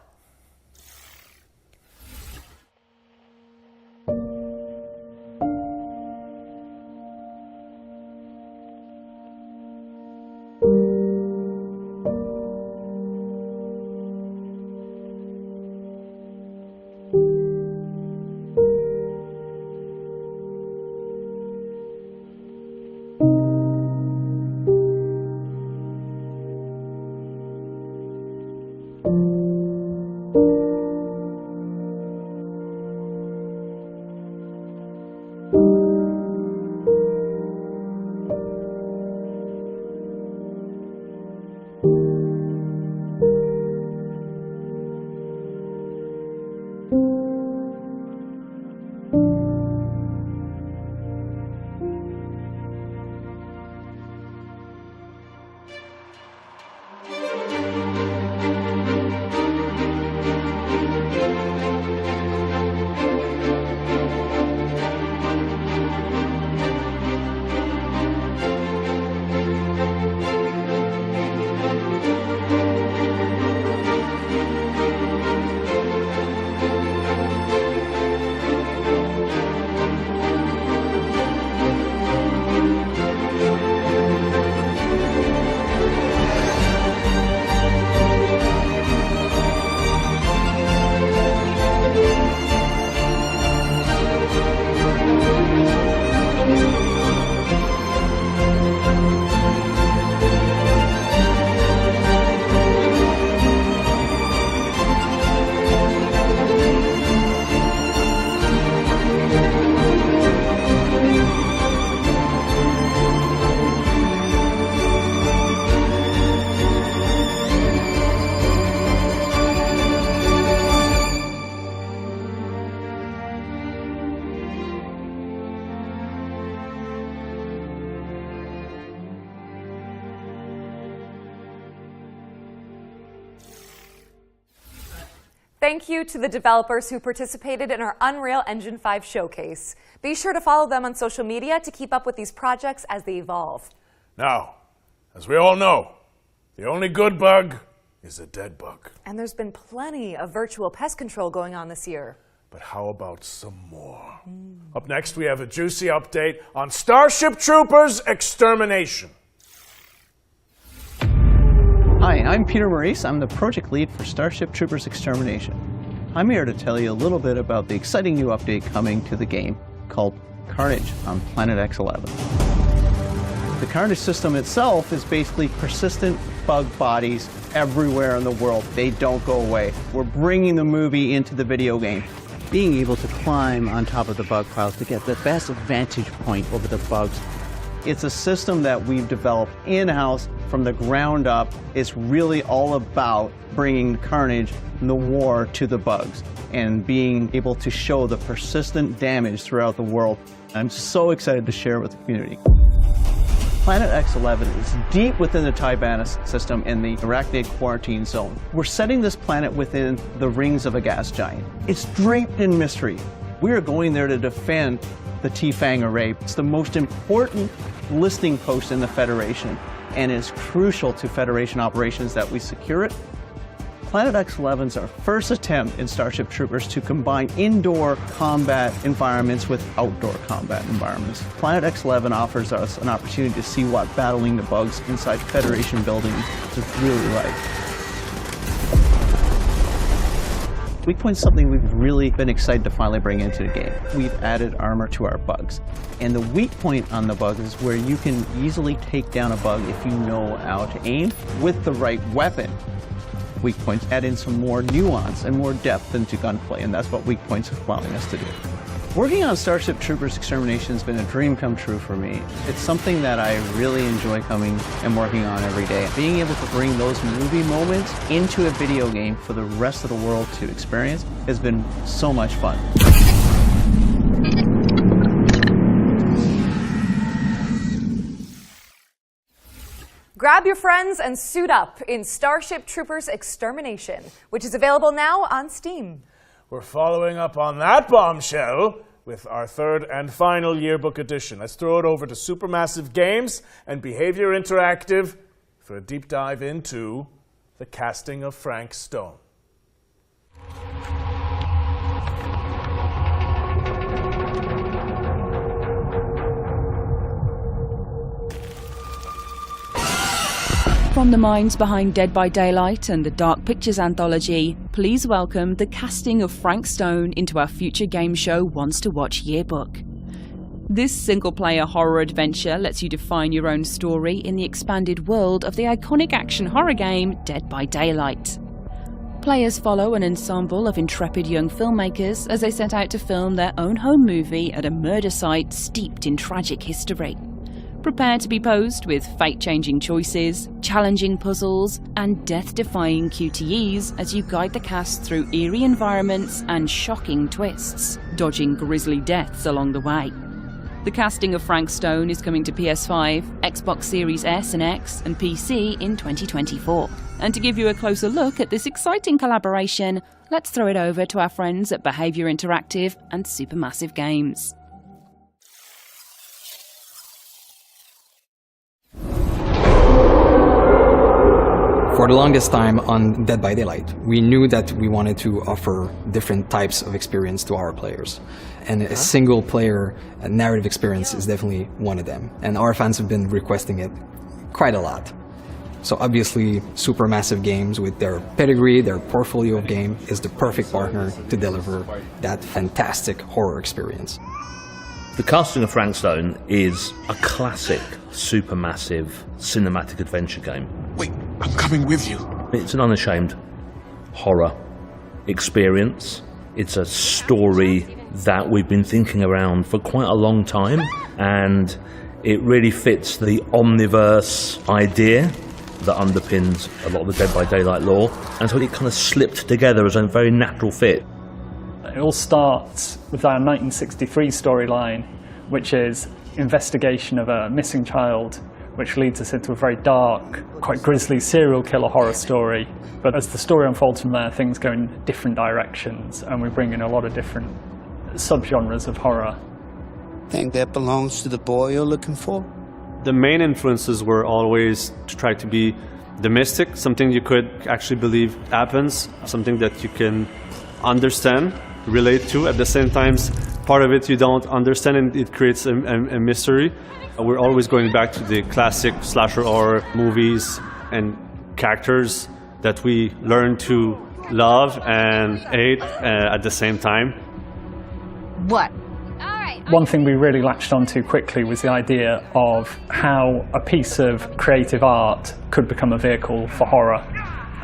Thank you to the developers who participated in our Unreal Engine 5 showcase. Be sure to follow them on social media to keep up with these projects as they evolve. Now, as we all know, the only good bug is a dead bug. And there's been plenty of virtual pest control going on this year. But how about some more? Up next, we have a juicy update on Starship Troopers Extermination. Hi, I'm Peter Maurice. I'm the project lead for Starship Troopers Extermination. I'm here to tell you a little bit about the exciting new update coming to the game called Carnage on Planet X11. The Carnage system itself is basically persistent bug bodies everywhere in the world. They don't go away. We're bringing the movie into the video game. Being able to climb on top of the bug piles to get the best vantage point over the bugs. It's a system that we've developed in-house from the ground up. It's really all about bringing carnage and the war to the bugs and being able to show the persistent damage throughout the world. I'm so excited to share it with the community. Planet X11 is deep within the Tibannus system in the Arachnid Quarantine Zone. We're setting this planet within the rings of a gas giant. It's draped in mystery. We are going there to defend the T-Fang array. It's the most important listening post in the Federation, and it's crucial to Federation operations that we secure it. Planet X11 is our first attempt in Starship Troopers to combine indoor combat environments with outdoor combat environments. Planet X11 offers us an opportunity to see what battling the bugs inside Federation buildings is really like. Weak Point's something we've really been excited to finally bring into the game. We've added armor to our bugs. And the weak point on the bugs is where you can easily take down a bug if you know how to aim with the right weapon. Weak Points add in some more nuance and more depth into gunplay, and that's what Weak Points is allowing us to do. Working on Starship Troopers Extermination has been a dream come true for me. It's something that I really enjoy coming and working on every day. Being able to bring those movie moments into a video game for the rest of the world to experience has been so much fun. Grab your friends and suit up in Starship Troopers Extermination, which is available now on Steam. We're following up on that bombshell with our third and final yearbook edition. Let's throw it over to Supermassive Games and Behavior Interactive for a deep dive into the casting of Frank Stone. From the minds behind Dead by Daylight and the Dark Pictures anthology, please welcome the casting of Frank Stone into our future game show Wants to Watch Yearbook. This single-player horror adventure lets you define your own story in the expanded world of the iconic action horror game Dead by Daylight. Players follow an ensemble of intrepid young filmmakers as they set out to film their own home movie at a murder site steeped in tragic history. Prepare to be posed with fate-changing choices, challenging puzzles, and death-defying QTEs as you guide the cast through eerie environments and shocking twists, dodging grisly deaths along the way. The casting of Frank Stone is coming to PS5, Xbox Series S and X, and PC in 2024. And to give you a closer look at this exciting collaboration, let's throw it over to our friends at Behavior Interactive and Supermassive Games. For the longest time on Dead by Daylight, we knew that we wanted to offer different types of experience to our players. And a single-player narrative experience is definitely one of them. And our fans have been requesting it quite a lot. So obviously, Supermassive Games, with their pedigree, their portfolio of game, is the perfect partner to deliver that fantastic horror experience. The casting of Frank Stone is a classic, supermassive, cinematic adventure game. Wait, I'm coming with you. It's an unashamed horror experience. It's a story that we've been thinking around for quite a long time, and it really fits the omniverse idea that underpins a lot of the Dead by Daylight lore, and so it kind of slipped together as a very natural fit. It all starts with our 1963 storyline, which is investigation of a missing child which leads us into a very dark, quite grisly serial killer horror story. But as the story unfolds from there, things go in different directions, and we bring in a lot of different subgenres of horror. Think that belongs to the boy you're looking for? The main influences were always to try to be the mystic, something you could actually believe happens, something that you can understand, relate to. At the same time, part of it you don't understand and it creates a mystery. We're always going back to the classic slasher horror movies and characters that we learn to love and hate at the same time. What? One thing we really latched onto quickly was the idea of how a piece of creative art could become a vehicle for horror.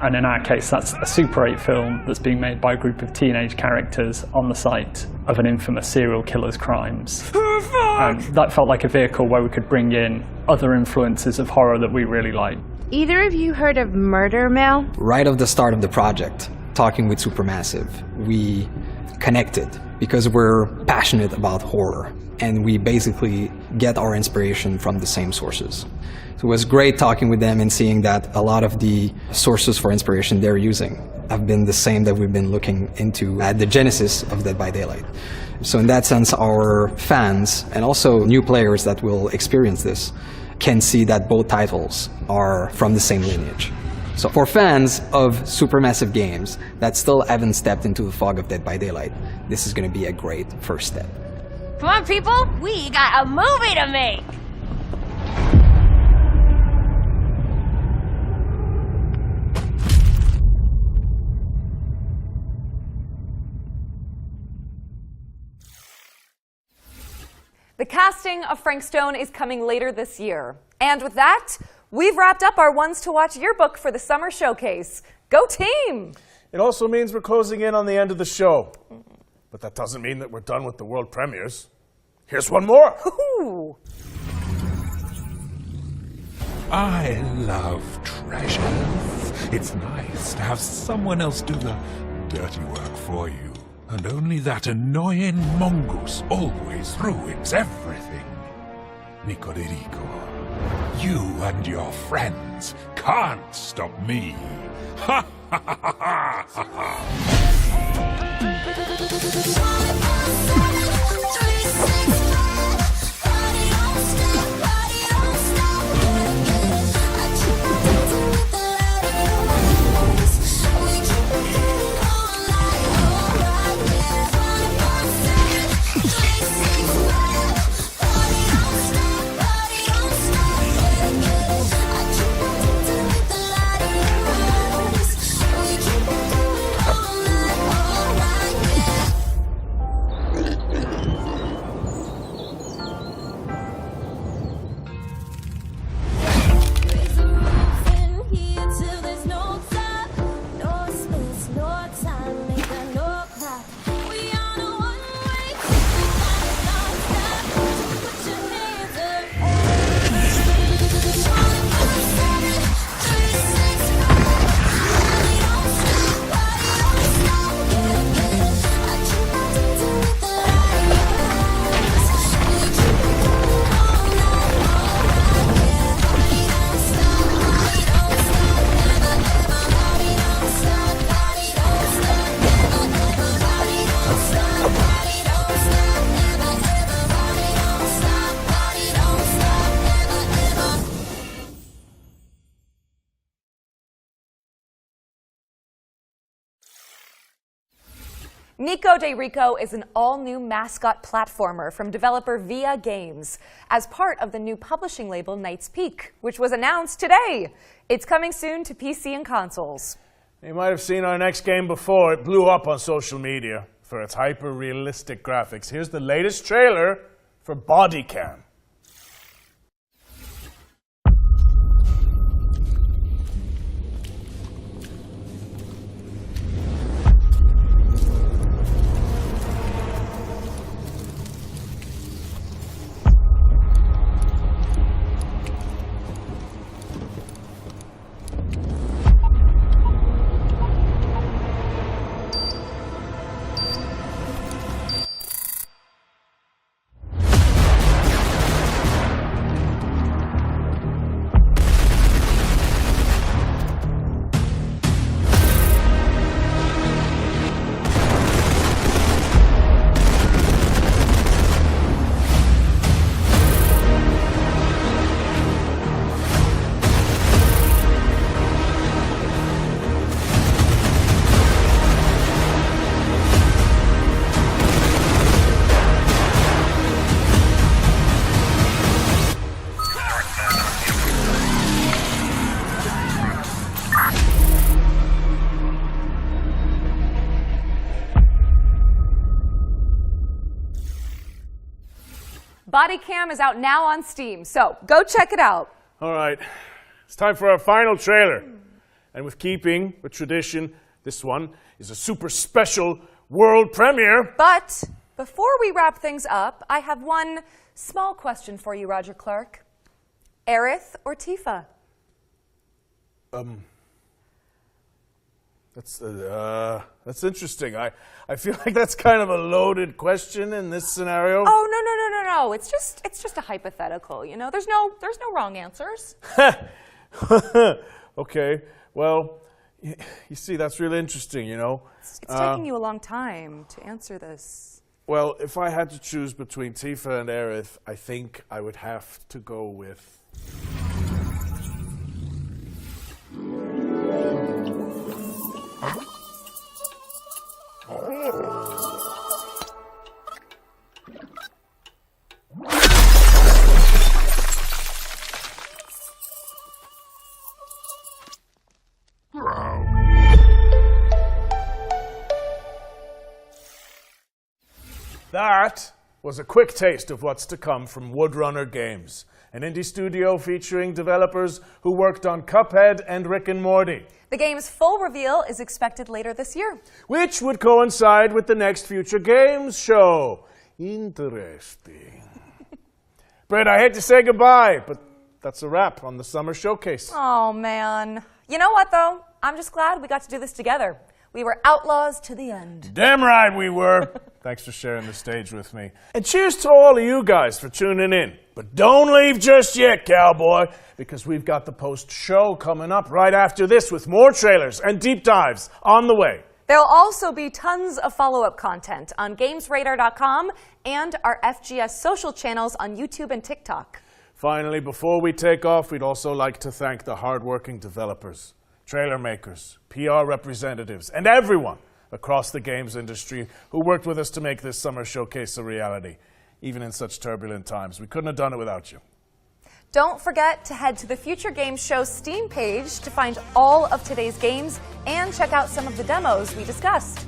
And in our case, that's a Super 8 film that's being made by a group of teenage characters on the site of an infamous serial killer's crimes. And that felt like a vehicle where we could bring in other influences of horror that we really like. Either of you heard of Murder Mill? Right at the start of the project, talking with Supermassive, we connected because we're passionate about horror and we basically get our inspiration from the same sources. So it was great talking with them and seeing that a lot of the sources for inspiration they're using have been the same that we've been looking into at the genesis of Dead by Daylight. So in that sense, our fans and also new players that will experience this can see that both titles are from the same lineage. So for fans of supermassive games that still haven't stepped into the fog of Dead by Daylight, this is going to be a great first step. Come on, people! We got a movie to make! The casting of Frank Stone is coming later this year. And with that, we've wrapped up our Ones to Watch yearbook for the summer showcase. Go team! It also means we're closing in on the end of the show. But that doesn't mean that we're done with the world premieres. Here's one more. Ooh. I love treasures. It's nice to have someone else do the dirty work for you. And only that annoying mongoose always ruins everything. Nicoririco, you and your friends can't stop me. Ha ha ha ha ha ha! Nico de Rico is an all-new mascot platformer from developer Via Games as part of the new publishing label Knight's Peak, which was announced today. It's coming soon to PC and consoles. You might have seen our next game before. It blew up on social media for its hyper-realistic graphics. Here's the latest trailer for Body Cam. Body Cam is out now on Steam, so go check it out. All right, it's time for our final trailer. And with keeping with tradition, this one is a super special world premiere. But before we wrap things up, I have one small question for you, Roger Clark. Aerith or Tifa? That's interesting. I feel like that's kind of a loaded question in this scenario. Oh, no. It's just a hypothetical, you know? There's no wrong answers. Okay, well, you see, that's really interesting, you know? It's taking you a long time to answer this. Well, if I had to choose between Tifa and Aerith, I think I would have to go with... That was a quick taste of what's to come from Woodrunner Games, an indie studio featuring developers who worked on Cuphead and Rick and Morty. The game's full reveal is expected later this year, which would coincide with the next Future Games show. Interesting. Brett, I hate to say goodbye, but that's a wrap on the Summer Showcase. Oh, man. You know what, though? I'm just glad we got to do this together. We were outlaws to the end. Damn right we were. Thanks for sharing the stage with me. And cheers to all of you guys for tuning in. But don't leave just yet, cowboy, because we've got the post-show coming up right after this with more trailers and deep dives on the way. There'll also be tons of follow-up content on GamesRadar.com and our FGS social channels on YouTube and TikTok. Finally, before we take off, we'd also like to thank the hardworking developers, trailer makers, PR representatives, and everyone across the games industry who worked with us to make this Summer Showcase a reality. Even in such turbulent times, we couldn't have done it without you. Don't forget to head to the Future Games Show Steam page to find all of today's games and check out some of the demos we discussed.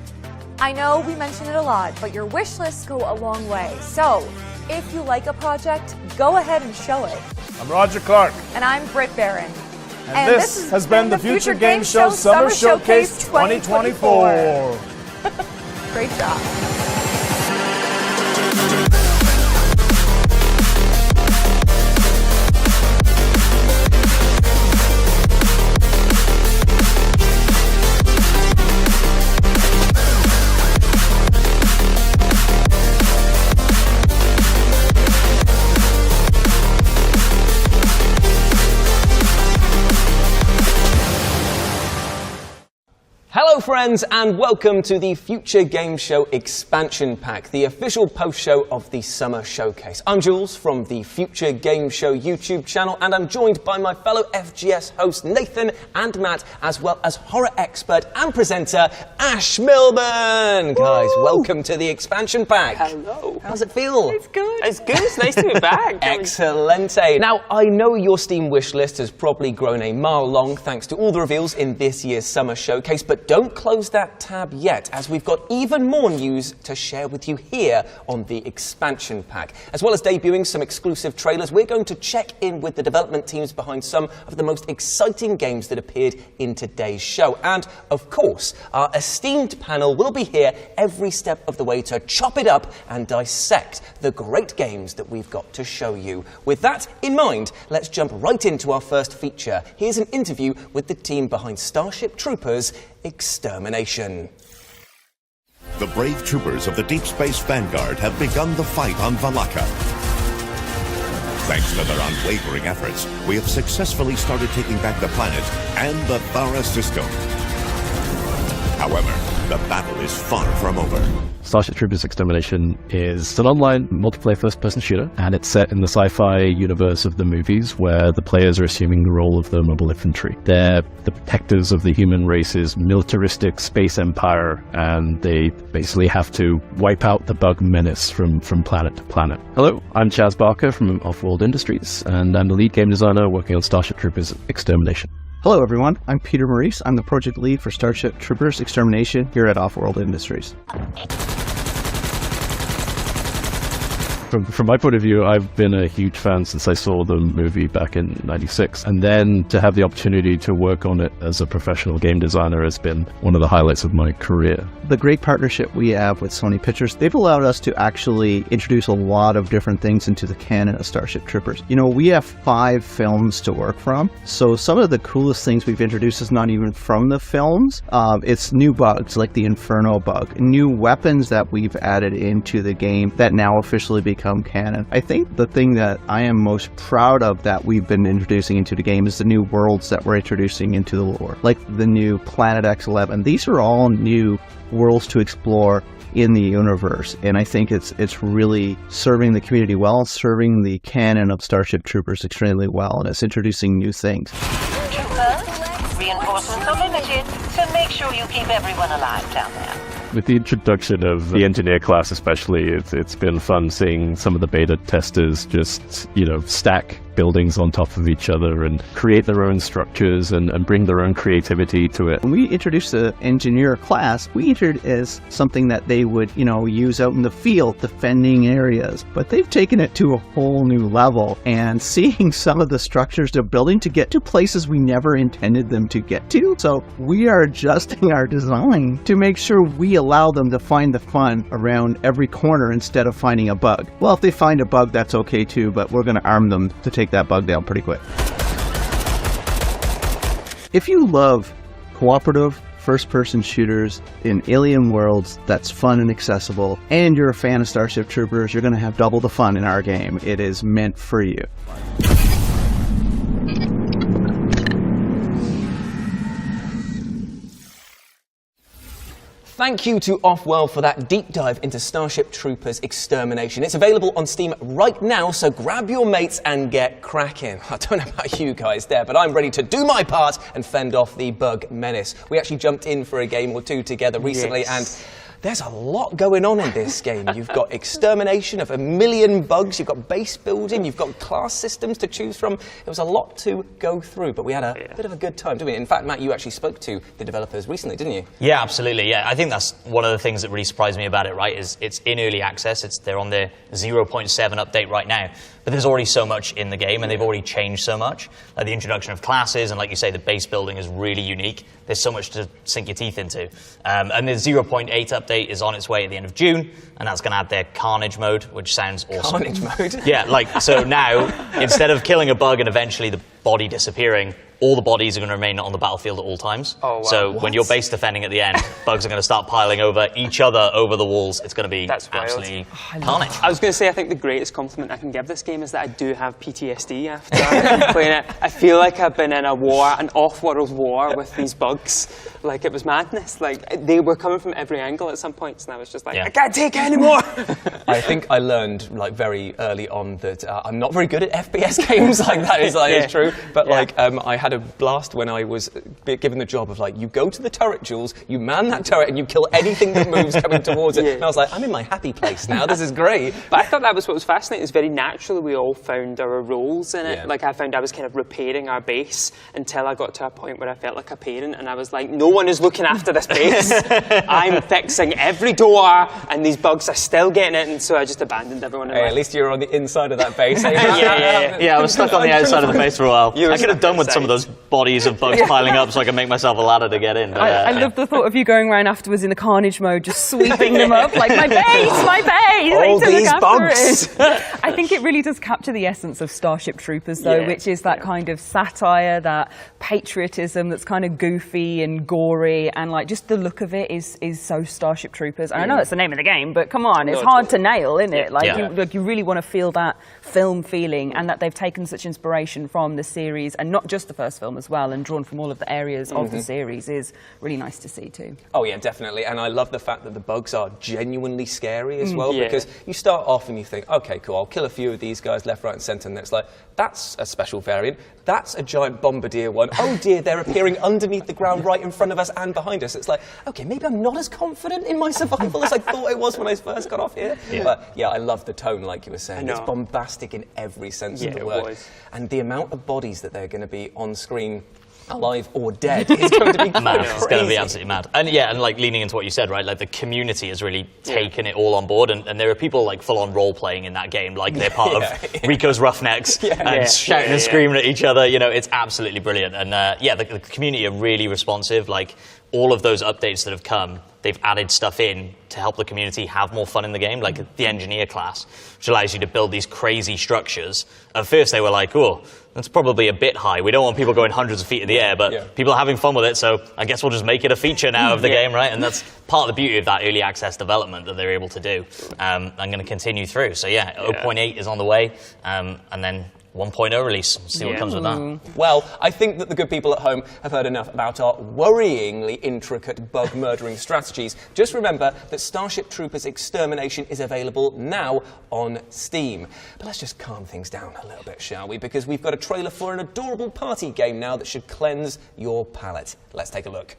I know we mention it a lot, but your wish lists go a long way. So, if you like a project, go ahead and show it. I'm Roger Clark. And I'm Britt Barron. And this has been the Future Games Show Summer Showcase 2024. Great job. Hello friends and welcome to the Future Game Show Expansion Pack, the official post-show of the Summer Showcase. I'm Jules from the Future Game Show YouTube channel and I'm joined by my fellow FGS hosts Nathan and Matt, as well as horror expert and presenter Ash Milburn. Guys, welcome to the Expansion Pack. Hello. How's it feel? It's good. It's good. It's nice to be back. Excellente. Now, I know your Steam wish list has probably grown a mile long thanks to all the reveals in this year's Summer Showcase, but don't close that tab yet, as we've got even more news to share with you here on the Expansion Pack. As well as debuting some exclusive trailers, we're going to check in with the development teams behind some of the most exciting games that appeared in today's show. And, of course, our esteemed panel will be here every step of the way to chop it up and dissect the great games that we've got to show you. With that in mind, let's jump right into our first feature. Here's an interview with the team behind Starship Troopers Extermination. The brave troopers of the Deep Space Vanguard have begun the fight on Valaka. Thanks to their unwavering efforts, we have successfully started taking back the planet and the Thara system. However, the battle is far from over. Starship Troopers Extermination is an online multiplayer first-person shooter, and it's set in the sci-fi universe of the movies, where the players are assuming the role of the mobile infantry. They're the protectors of the human race's militaristic space empire, and they basically have to wipe out the bug menace from planet to planet. Hello, I'm Chaz Barker from Off-World Industries, and I'm the lead game designer working on Starship Troopers Extermination. Hello everyone, I'm Peter Maurice. I'm the project lead for Starship Troopers Extermination here at Off-World Industries. from my point of view, I've been a huge fan since I saw the movie back in '96, and then to have the opportunity to work on it as a professional game designer has been one of the highlights of my career. The great partnership we have with Sony Pictures, they've allowed us to actually introduce a lot of different things into the canon of Starship Troopers. You know, we have 5 films to work from, so some of the coolest things we've introduced is not even from the films. It's new bugs like the Inferno bug, new weapons that we've added into the game that now officially become canon. I think the thing that I am most proud of that we've been introducing into the game is the new worlds that we're introducing into the lore, like the new Planet X11. These are all new worlds to explore in the universe, and I think it's really serving the community well, serving the canon of Starship Troopers extremely well, and it's introducing new things. Troopers, reinforcements are limited, so make sure you keep everyone alive down there. With the introduction of the engineer class especially, it's been fun seeing some of the beta testers just, stack buildings on top of each other and create their own structures and bring their own creativity to it. When we introduced the engineer class, we entered as something that they would, use out in the field, defending areas. But they've taken it to a whole new level, and seeing some of the structures they're building to get to places we never intended them to get to. So we are adjusting our design to make sure we allow them to find the fun around every corner instead of finding a bug. Well, if they find a bug, that's okay too, but we're going to arm them to take that bug down pretty quick. If you love cooperative first-person shooters in alien worlds that's fun and accessible, and you're a fan of Starship Troopers, you're going to have double the fun in our game. It is meant for you. Thank you to Offworld for that deep dive into Starship Troopers Extermination. It's available on Steam right now, so grab your mates and get cracking. I don't know about you guys there, but I'm ready to do my part and fend off the bug menace. We actually jumped in for a game or two together recently, and there's a lot going on in this game. You've got extermination of 1 million bugs, you've got base building, you've got class systems to choose from. There was a lot to go through, but we had a bit of a good time, didn't we? In fact, Matt, you actually spoke to the developers recently, didn't you? Yeah, absolutely. Yeah, I think that's one of the things that really surprised me about it, right, is it's in early access. They're on their 0.7 update right now. But there's already so much in the game, and they've already changed so much. Like the introduction of classes, and like you say, the base building is really unique. There's so much to sink your teeth into. And the 0.8 update is on its way at the end of June, and that's going to add their Carnage mode, which sounds awesome. Carnage mode? Yeah, so now, instead of killing a bug and eventually the body disappearing, all the bodies are going to remain on the battlefield at all times. Oh, wow. So when you're base defending at the end, bugs are going to start piling over each other over the walls. It's going to be absolutely carnage. I was going to say, I think the greatest compliment I can give this game is that I do have PTSD after playing it. I feel like I've been in a war, an off-world war with these bugs. Like, it was madness. Like, they were coming from every angle at some points, and I was just like, I can't take it anymore! I think I learned, very early on that I'm not very good at FPS games. It's true. But, I had a blast when I was given the job of, you go to the turret, Jules, you man that turret, and you kill anything that moves coming towards it. And I was like, I'm in my happy place now. This is great. But I thought that was what was fascinating. It's very natural we all found our roles in it. I found I was kind of repairing our base until I got to a point where I felt like a parent, and I was like, no one is looking after this base. I'm fixing every door, and these bugs are still getting it, and so I just abandoned everyone. Hey, at least you're on the inside of that base. Yeah, I was stuck on the outside of the base for a while. I could have done with some of those bodies of bugs piling up so I could make myself a ladder to get in. But, I love the thought of you going around afterwards in the Carnage mode, just sweeping them up, like, my base! All these bugs! I think it really does capture the essence of Starship Troopers, though, which is that kind of satire, that patriotism that's kind of goofy and gory, and, just the look of it is so Starship Troopers. And I know that's the name of the game, but come on, it's hard to nail, isn't it? You really want to feel that film feeling, and that they've taken such inspiration from the series, and not just the first film as well, and drawn from all of the areas of the series is really nice to see too. Oh yeah, definitely. And I love the fact that the bugs are genuinely scary as well, because you start off and you think, okay, cool, I'll kill a few of these guys left, right and centre, and it's like, that's a special variant, that's a giant bombardier one, oh dear, they're appearing underneath the ground right in front of us and behind us. It's like, okay, maybe I'm not as confident in my survival as I thought I was when I first got off here. But yeah, I love the tone, like you were saying. It's bombastic in every sense of the word. And the amount of bodies that they're going to be on screen alive or dead. It's going to be mad. crazy. It's going to be absolutely mad. And yeah, and like leaning into what you said, right? Like the community has really taken it all on board, and there are people like full on role playing in that game, like they're part of Rico's Roughnecks and shouting and screaming at each other. You know, it's absolutely brilliant. And the community are really responsive. Like all of those updates that have come, they've added stuff in to help the community have more fun in the game, like the engineer class, which allows you to build these crazy structures. At first they were like, oh, that's probably a bit high. We don't want people going hundreds of feet in the air, but people are having fun with it, so I guess we'll just make it a feature now of the game, right? And that's part of the beauty of that early access development that they're able to do. I'm going to continue through. So 0.8 is on the way, and then 1.0 release. We'll see what comes with that. Well, I think that the good people at home have heard enough about our worryingly intricate bug-murdering strategies. Just remember that Starship Troopers Extermination is available now on Steam. But let's just calm things down a little bit, shall we? Because we've got a trailer for an adorable party game now that should cleanse your palate. Let's take a look.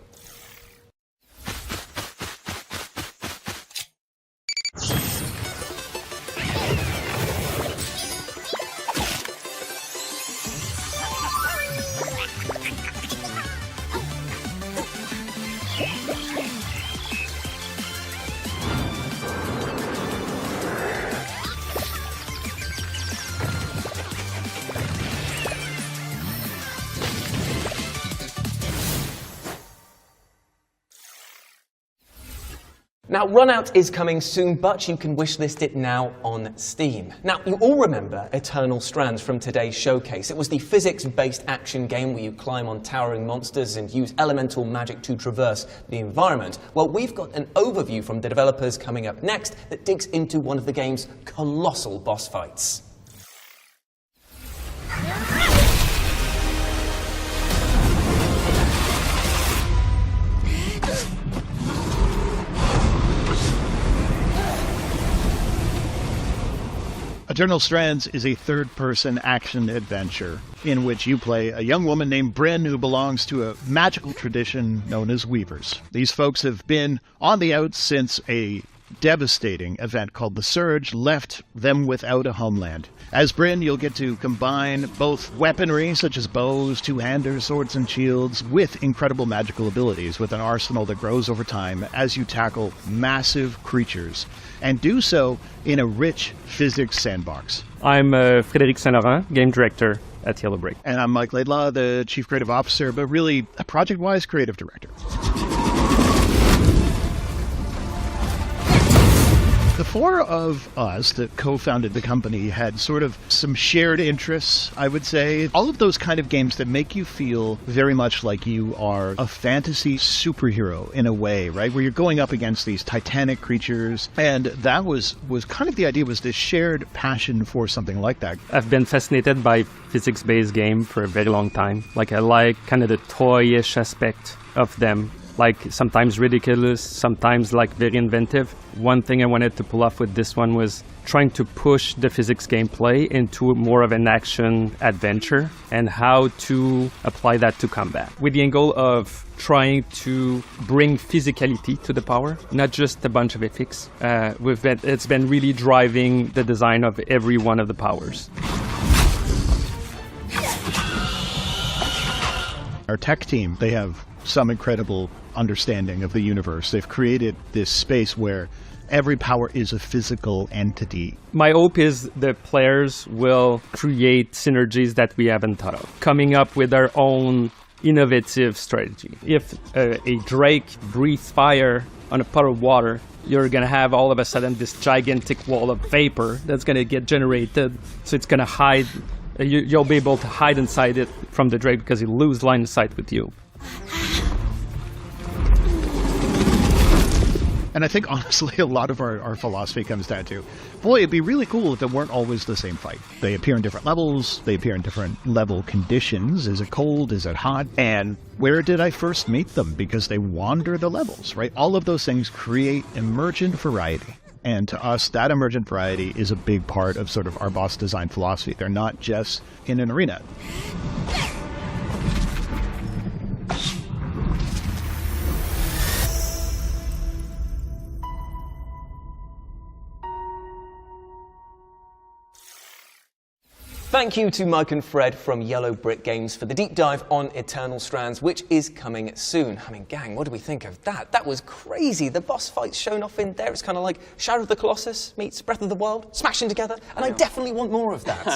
Now, Runout is coming soon, but you can wishlist it now on Steam. Now, you all remember Eternal Strands from today's showcase. It was the physics-based action game where you climb on towering monsters and use elemental magic to traverse the environment. Well, we've got an overview from the developers coming up next that digs into one of the game's colossal boss fights. Eternal Strands is a third-person action adventure in which you play a young woman named Bryn who belongs to a magical tradition known as Weavers. These folks have been on the outs since a devastating event called the Surge left them without a homeland. As Bryn, you'll get to combine both weaponry, such as bows, two-handers, swords, and shields, with incredible magical abilities, with an arsenal that grows over time as you tackle massive creatures, and do so in a rich physics sandbox. I'm Frédéric Saint-Laurent, game director at Yellow Brick. And I'm Mike Laidlaw, the chief creative officer, but really a project-wise creative director. The four of us that co-founded the company had sort of some shared interests, I would say. All of those kind of games that make you feel very much like you are a fantasy superhero in a way, right? Where you're going up against these titanic creatures. And that was kind of the idea, was this shared passion for something like that. I've been fascinated by physics-based game for a very long time. Like, I like kind of the toyish aspect of them. Like sometimes ridiculous, sometimes like very inventive. One thing I wanted to pull off with this one was trying to push the physics gameplay into more of an action adventure and how to apply that to combat. With the angle of trying to bring physicality to the power, not just a bunch of ethics. It's been really driving the design of every one of the powers. Our tech team, they have some incredible understanding of the universe. They've created this space where every power is a physical entity. My hope is the players will create synergies that we haven't thought of, coming up with our own innovative strategy. If a drake breathes fire on a pot of water, you're going to have all of a sudden this gigantic wall of vapor that's going to get generated. So it's going to hide. You'll be able to hide inside it from the drake because he'll lose line of sight with you. And I think, honestly, a lot of our philosophy comes down to, boy, it'd be really cool if it weren't always the same fight. They appear in different levels, they appear in different level conditions. Is it cold? Is it hot? And where did I first meet them? Because they wander the levels, right? All of those things create emergent variety. And to us, that emergent variety is a big part of sort of our boss design philosophy. They're not just in an arena. Thank you to Mike and Fred from Yellow Brick Games for the deep dive on Eternal Strands, which is coming soon. I mean, gang, what do we think of that? That was crazy. The boss fights shown off in there. It's kind of like Shadow of the Colossus meets Breath of the Wild, smashing together, and I definitely want more of that.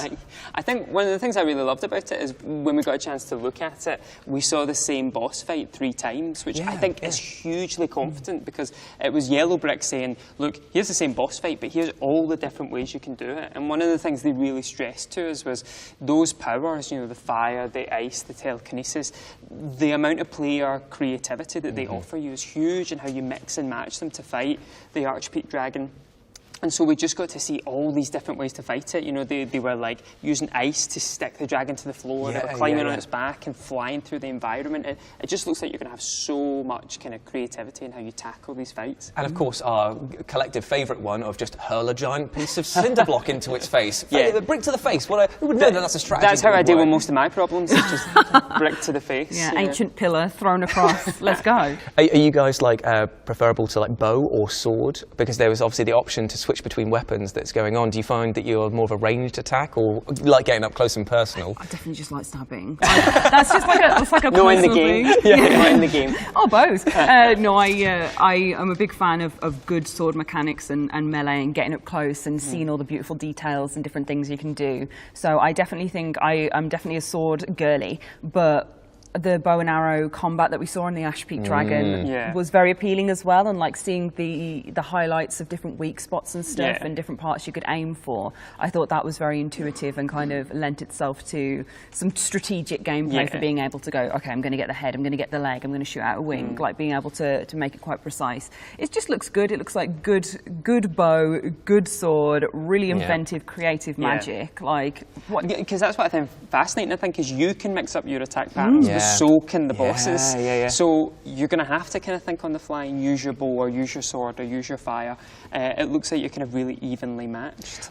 I think one of the things I really loved about it is when we got a chance to look at it, we saw the same boss fight 3 times, which I think is hugely confident because it was Yellow Brick saying, look, here's the same boss fight, but here's all the different ways you can do it. And one of the things they really stressed to us was those powers, you know, the fire, the ice, the telekinesis, the amount of player creativity that they offer you is huge, and how you mix and match them to fight the Archpeak Dragon. And so we just got to see all these different ways to fight it. You know, they were like using ice to stick the dragon to the floor, they were climbing on its back and flying through the environment. It just looks like you're going to have so much kind of creativity in how you tackle these fights. And of course, our collective favourite one of just hurl a giant piece of cinder block into its face. The brick to the face. Who would know that's a strategy? That's how I deal with most of my problems. It's just brick to the face. Yeah, ancient pillar thrown across. Let's go. Are you guys like preferable to like bow or sword? Because there was obviously the option to switch between weapons that's going on. Do you find that you're more of a ranged attack, or you like getting up close and personal? I definitely just like stabbing. That's just like a no in the personal game. thing. No in the game. Oh, both. No, I am a big fan of good sword mechanics and melee and getting up close and seeing all the beautiful details and different things you can do. So I definitely think I'm definitely a sword girly, but the bow and arrow combat that we saw in the Ashpeak Dragon was very appealing as well, and like seeing the highlights of different weak spots and stuff and different parts you could aim for. I thought that was very intuitive and kind of lent itself to some strategic gameplay for being able to go, okay, I'm going to get the head, I'm going to get the leg, I'm going to shoot out a wing, like being able to make it quite precise. It just looks good. It looks like good bow, good sword, really inventive, creative magic. Like what? Because that's what I find fascinating. I think is you can mix up your attack patterns. So can the bosses. So you're going to have to kind of think on the fly and use your bow or use your sword or use your fire. It looks like you're kind of really evenly matched.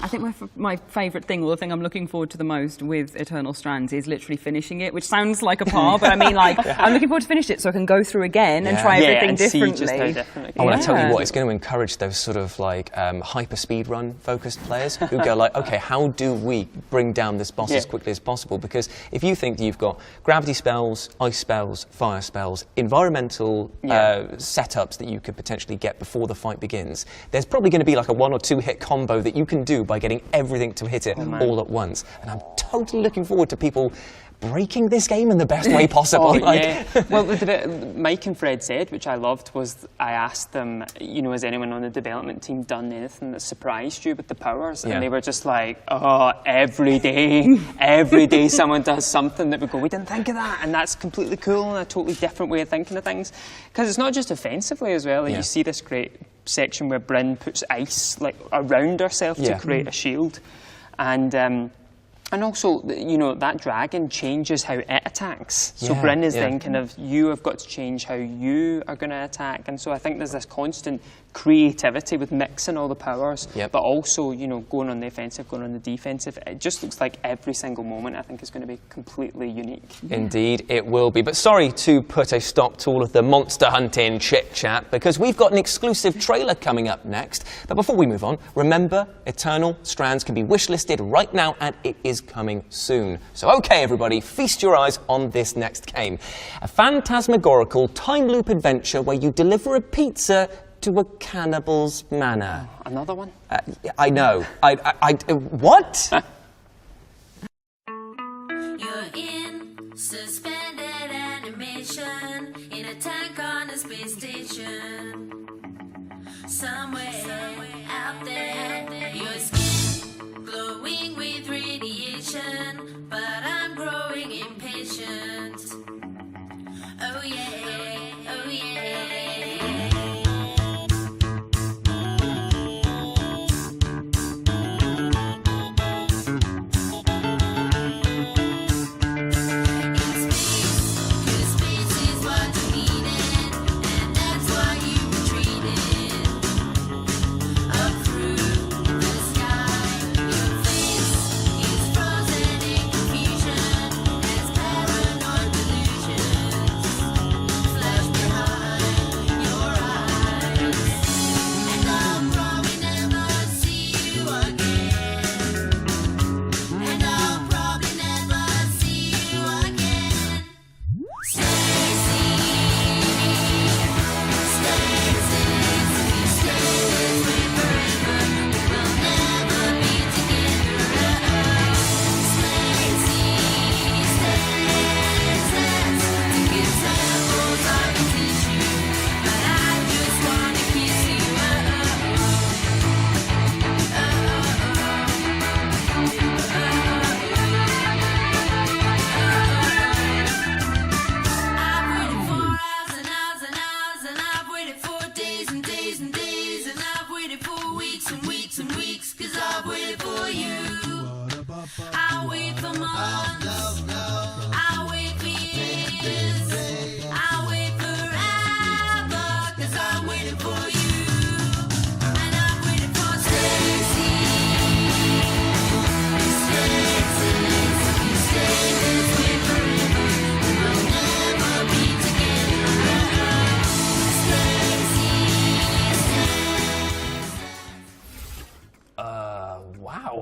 I think my favourite thing, or the thing I'm looking forward to the most with Eternal Strands, is literally finishing it, which sounds like a par, but I mean, like, I'm looking forward to finish it so I can go through again and try everything differently. See just how different I want to tell you what, it's going to encourage those sort of like hyper speed run focused players who go like, okay, how do we bring down this boss as quickly as possible? Because if you think that you've got gravity spells, ice spells, fire spells, environmental setups that you could potentially get before the fight begins, there's probably going to be like a 1 or 2 hit combo that you can do by getting everything to hit it all at once. And I'm totally looking forward to people breaking this game in the best way possible. Well, the bit Mike and Fred said, which I loved, was I asked them, you know, has anyone on the development team done anything that surprised you with the powers? And they were just like, oh, every day someone does something that we go, we didn't think of that. And that's completely cool and a totally different way of thinking of things. Because it's not just offensively as well. Like you see this great section where Bryn puts ice like around herself to create a shield. And also, you know, that dragon changes how it attacks. So Bryn is then kind of, you have got to change how you are going to attack. And so I think there's this constant creativity with mixing all the powers, but also, you know, going on the offensive, going on the defensive. It just looks like every single moment, I think, is going to be completely unique. Indeed, it will be. But sorry to put a stop to all of the monster hunting chit-chat, because we've got an exclusive trailer coming up next. But before we move on, remember, Eternal Strands can be wishlisted right now, and it is coming soon. So okay, everybody, feast your eyes on this next game. A phantasmagorical time loop adventure where you deliver a pizza to a cannibal's manor. Another one? I know. What? You're in suspended animation in a tank on a space station. Somewhere out there, your skin glowing with radiation, but I'm growing impatient. Oh yeah, oh yeah.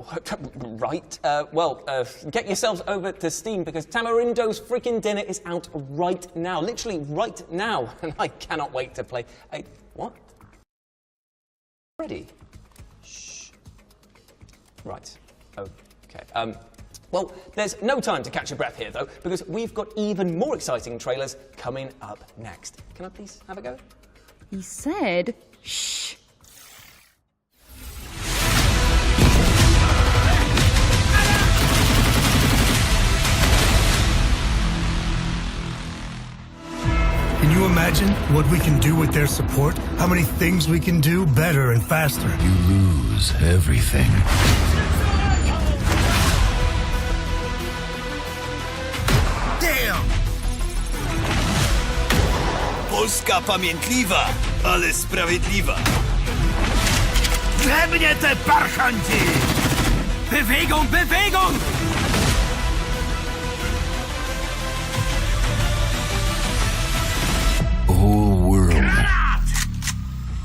Wow. Right. Get yourselves over to Steam because Tamarindo's freaking dinner is out right now. Literally right now. And I cannot wait to play. What? Ready? Shh. Right. Okay. Well, there's no time to catch your breath here, though, because we've got even more exciting trailers coming up next. Can I please have a go? He said, shh. Can you imagine what we can do with their support? How many things we can do better and faster? You lose everything. Damn! Polska pamiętliwa, ale sprawiedliwa. We mnie te parchanci! Bewegung, Bewegung! The whole world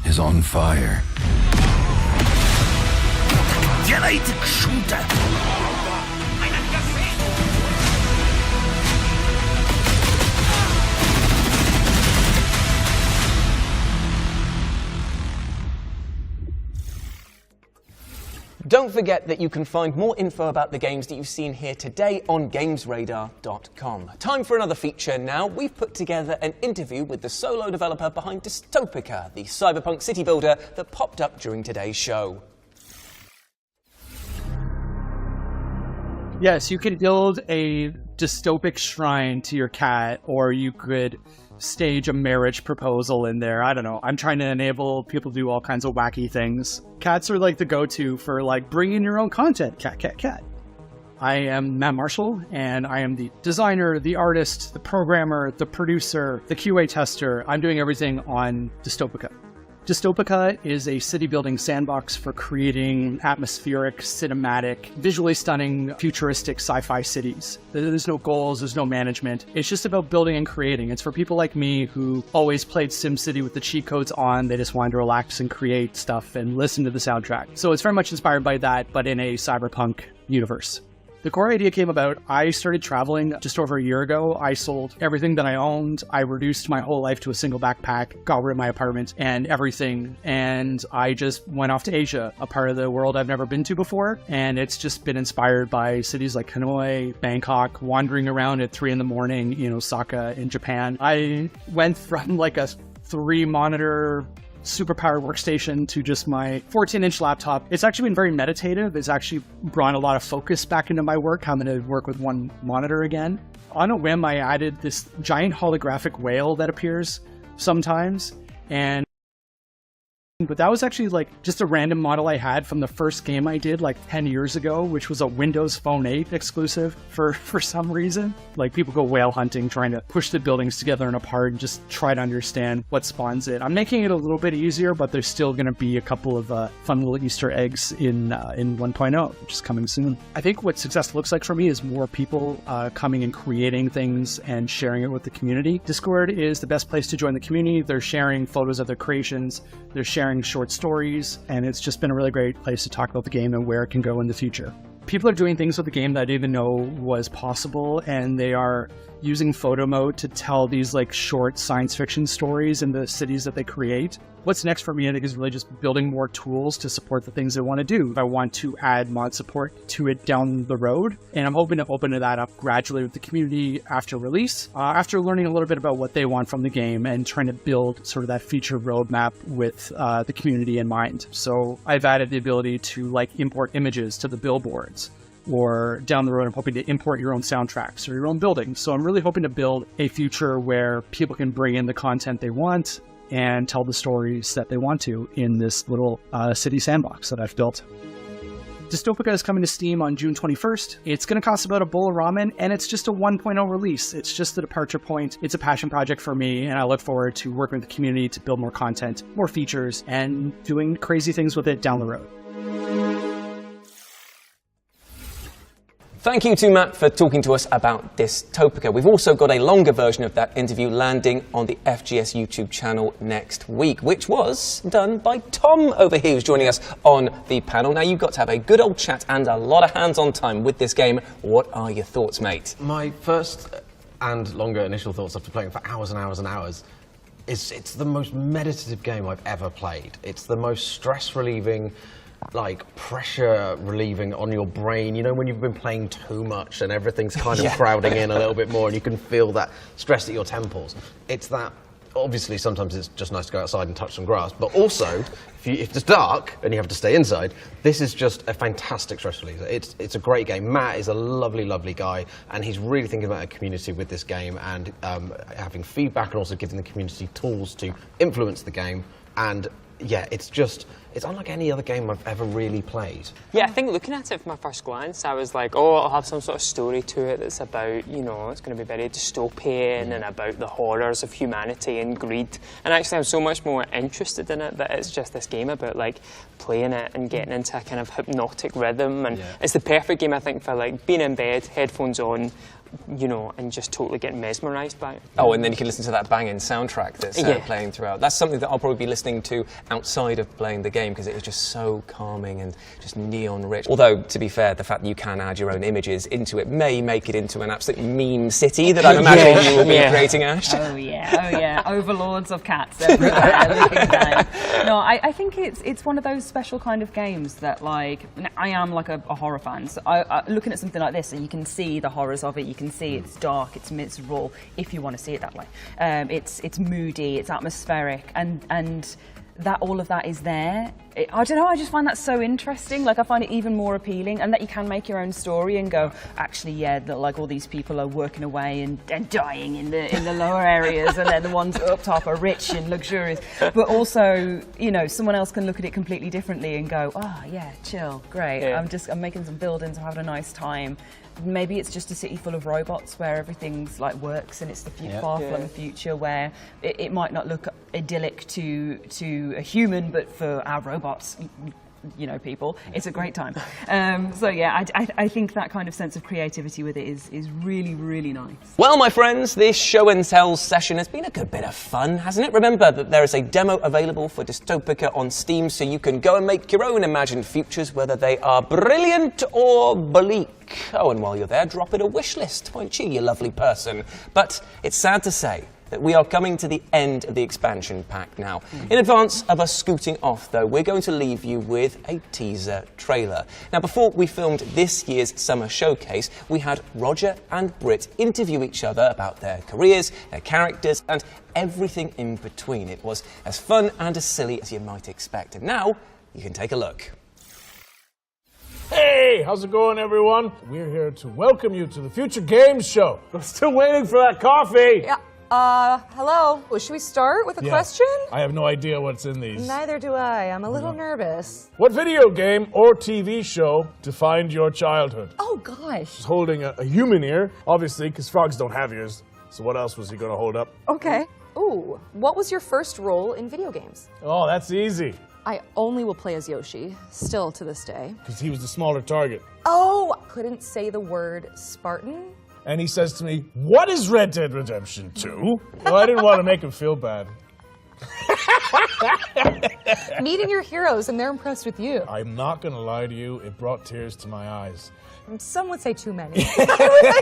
is on fire. Делайте кшута! Don't forget that you can find more info about the games that you've seen here today on GamesRadar.com. Time for another feature now. We've put together an interview with the solo developer behind Dystopica, the cyberpunk city builder that popped up during today's show. Yes, you could build a dystopic shrine to your cat, or you could stage a marriage proposal in there. I don't know. I'm trying to enable people to do all kinds of wacky things. Cats are like the go-to for like bringing your own content. Cat. I am Matt Marshall, and I am the designer, the artist, the programmer, the producer, the QA tester. I'm doing everything on Dystopica. Dystopica is a city-building sandbox for creating atmospheric, cinematic, visually stunning, futuristic sci-fi cities. There's no goals, there's no management. It's just about building and creating. It's for people like me who always played SimCity with the cheat codes on. They just wanted to relax and create stuff and listen to the soundtrack. So it's very much inspired by that, but in a cyberpunk universe. The core idea came about, I started traveling just over a year ago. I sold everything that I owned. I reduced my whole life to a single backpack, got rid of my apartment and everything. And I just went off to Asia, a part of the world I've never been to before. And it's just been inspired by cities like Hanoi, Bangkok, wandering around at 3 a.m, in Osaka in Japan. I went from like a 3-monitor superpowered workstation to just my 14-inch laptop. It's actually been very meditative. It's actually brought a lot of focus back into my work, having to work with one monitor again. On a whim, I added this giant holographic whale that appears sometimes, but that was actually like just a random model I had from the first game I did like 10 years ago, which was a Windows Phone 8 exclusive for some reason. Like people go whale hunting, trying to push the buildings together and apart and just try to understand what spawns it. I'm making it a little bit easier, but there's still going to be a couple of fun little Easter eggs in 1.0, which is coming soon. I think what success looks like for me is more people coming and creating things and sharing it with the community. Discord is the best place to join the community. They're sharing photos of their creations. They're sharing short stories, and it's just been a really great place to talk about the game and where it can go in the future. People are doing things with the game that I didn't even know was possible, and they are using photo mode to tell these like short science fiction stories in the cities that they create. What's next for me, I think, is really just building more tools to support the things I want to do. I want to add mod support to it down the road, and I'm hoping to open that up gradually with the community after release, after learning a little bit about what they want from the game and trying to build sort of that feature roadmap with the community in mind. So I've added the ability to like import images to the billboards, or down the road I'm hoping to import your own soundtracks or your own buildings. So I'm really hoping to build a future where people can bring in the content they want and tell the stories that they want to in this little city sandbox that I've built. Dystopica is coming to Steam on June 21st. It's going to cost about a bowl of ramen, and it's just a 1.0 release. It's just the departure point. It's a passion project for me, and I look forward to working with the community to build more content, more features, and doing crazy things with it down the road. Thank you to Matt for talking to us about Dystopica. We've also got a longer version of that interview landing on the FGS YouTube channel next week, which was done by Tom over here, who's joining us on the panel. Now, you've got to have a good old chat and a lot of hands-on time with this game. What are your thoughts, mate? My first and longer initial thoughts after playing for hours and hours and hours is it's the most meditative game I've ever played. It's the most stress-relieving, like pressure relieving on your brain. You know, when you've been playing too much and everything's kind of crowding in a little bit more and you can feel that stress at your temples. It's that, obviously sometimes it's just nice to go outside and touch some grass, but also if it's dark and you have to stay inside, this is just a fantastic stress reliever. It's a great game. Matt is a lovely, lovely guy, and he's really thinking about a community with this game and having feedback and also giving the community tools to influence the game. And yeah, it's unlike any other game I've ever really played. Yeah, I think looking at it from my first glance, I was like, oh, it'll have some sort of story to it that's about, you know, it's going to be very dystopian and about the horrors of humanity and greed. And actually, I'm so much more interested in it that it's just this game about, like, playing it and getting into a kind of hypnotic rhythm. And it's the perfect game, I think, for, like, being in bed, headphones on, you know, and just totally getting mesmerised by it. Oh, and then you can listen to that banging soundtrack that's playing throughout. That's something that I'll probably be listening to outside of playing the game because it is just so calming and just neon rich. Although, to be fair, the fact that you can add your own images into it may make it into an absolute meme city that I'm imagining you will be creating, Ash. Oh yeah, overlords of cats everywhere. No, I think it's one of those special kind of games that, like, I am like a horror fan, so looking at something like this and you can see the horrors of it. You can see it's dark, it's miserable, if you want to see it that way. It's moody, it's atmospheric, and that all of that is there. I don't know, I just find that so interesting. Like, I find it even more appealing, and that you can make your own story and go, actually, yeah, like all these people are working away and dying in the lower areas, and then the ones up top are rich and luxurious. But also, you know, someone else can look at it completely differently and go, oh yeah, chill, great. Yeah. I'm making some buildings, I'm having a nice time. Maybe it's just a city full of robots where everything's like works, and it's the far-flung future where it might not look idyllic to a human, but for our robots, you know, people, it's a great time. So yeah, I think that kind of sense of creativity with it is really, really nice. Well, my friends, this show and tell session has been a good bit of fun, hasn't it? Remember that there is a demo available for Dystopica on Steam, so you can go and make your own imagined futures, whether they are brilliant or bleak. Oh, and while you're there, drop it a wish list, won't you lovely person? But it's sad to say that we are coming to the end of the expansion pack now. In advance of us scooting off, though, we're going to leave you with a teaser trailer. Now, before we filmed this year's summer showcase, we had Roger and Britt interview each other about their careers, their characters, and everything in between. It was as fun and as silly as you might expect. And now, you can take a look. Hey, how's it going, everyone? We're here to welcome you to the Future Games Show. I'm still waiting for that coffee. Yeah. Hello. Well, should we start with a question? I have no idea what's in these. Neither do I. I'm a little nervous. What video game or TV show defined your childhood? Oh, gosh. He's holding a human ear, obviously, because frogs don't have ears. So what else was he going to hold up? Okay. Ooh, what was your first role in video games? Oh, that's easy. I only will play as Yoshi, still to this day. Because he was the smaller target. Oh, couldn't say the word Spartan. And he says to me, what is Red Dead Redemption 2? Well, I didn't want to make him feel bad. Meeting your heroes and they're impressed with you. I'm not going to lie to you, it brought tears to my eyes. Some would say too many,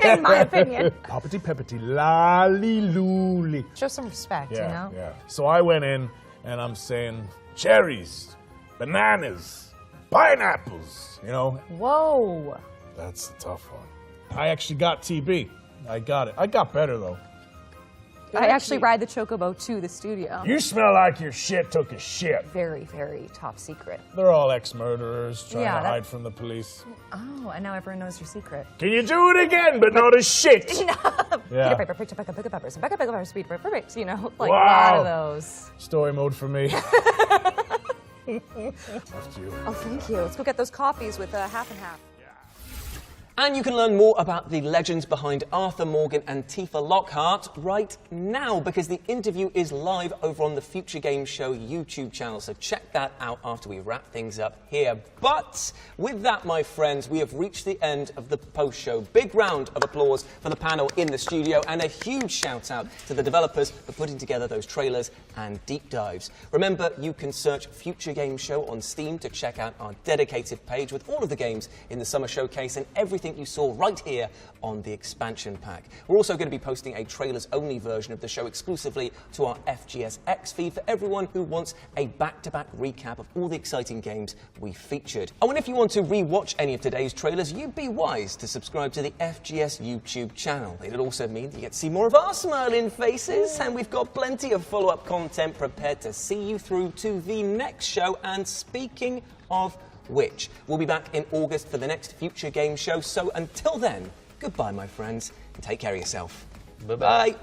in my opinion. Poppity peppity, lolly looly. Show some respect, you know? Yeah. So I went in and I'm saying cherries, bananas, pineapples, you know? Whoa. That's a tough one. I actually got TB. I got it. I got better, though. I actually ride the Chocobo to the studio. You smell like your shit took a shit. Very, very top secret. They're all ex-murderers trying to hide from the police. Oh, and now everyone knows your secret. Can you do it again, but not as shit? Yeah. Peter Piper, pick up peppers, and Becca Pickle Pepper, Speed Perfect, you know, like a lot of those. Story mode for me. After you. Oh, thank you. Let's go get those coffees with half and half. And you can learn more about the legends behind Arthur Morgan and Tifa Lockhart right now, because the interview is live over on the Future Game Show YouTube channel, so check that out after we wrap things up here. But with that, my friends, we have reached the end of the post-show. Big round of applause for the panel in the studio, and a huge shout out to the developers for putting together those trailers and deep dives. Remember, you can search Future Game Show on Steam to check out our dedicated page with all of the games in the Summer Showcase and everything you saw right here on the expansion pack. We're also going to be posting a trailers-only version of the show exclusively to our FGSX feed for everyone who wants a back-to-back recap of all the exciting games we featured. Oh, and if you want to re-watch any of today's trailers, you'd be wise to subscribe to the FGS YouTube channel. It'll also mean you get to see more of our smiling faces, and we've got plenty of follow-up content prepared to see you through to the next show. And speaking of which, we'll be back in August for the next Future Game Show. So until then, goodbye, my friends, and take care of yourself. Bye-bye.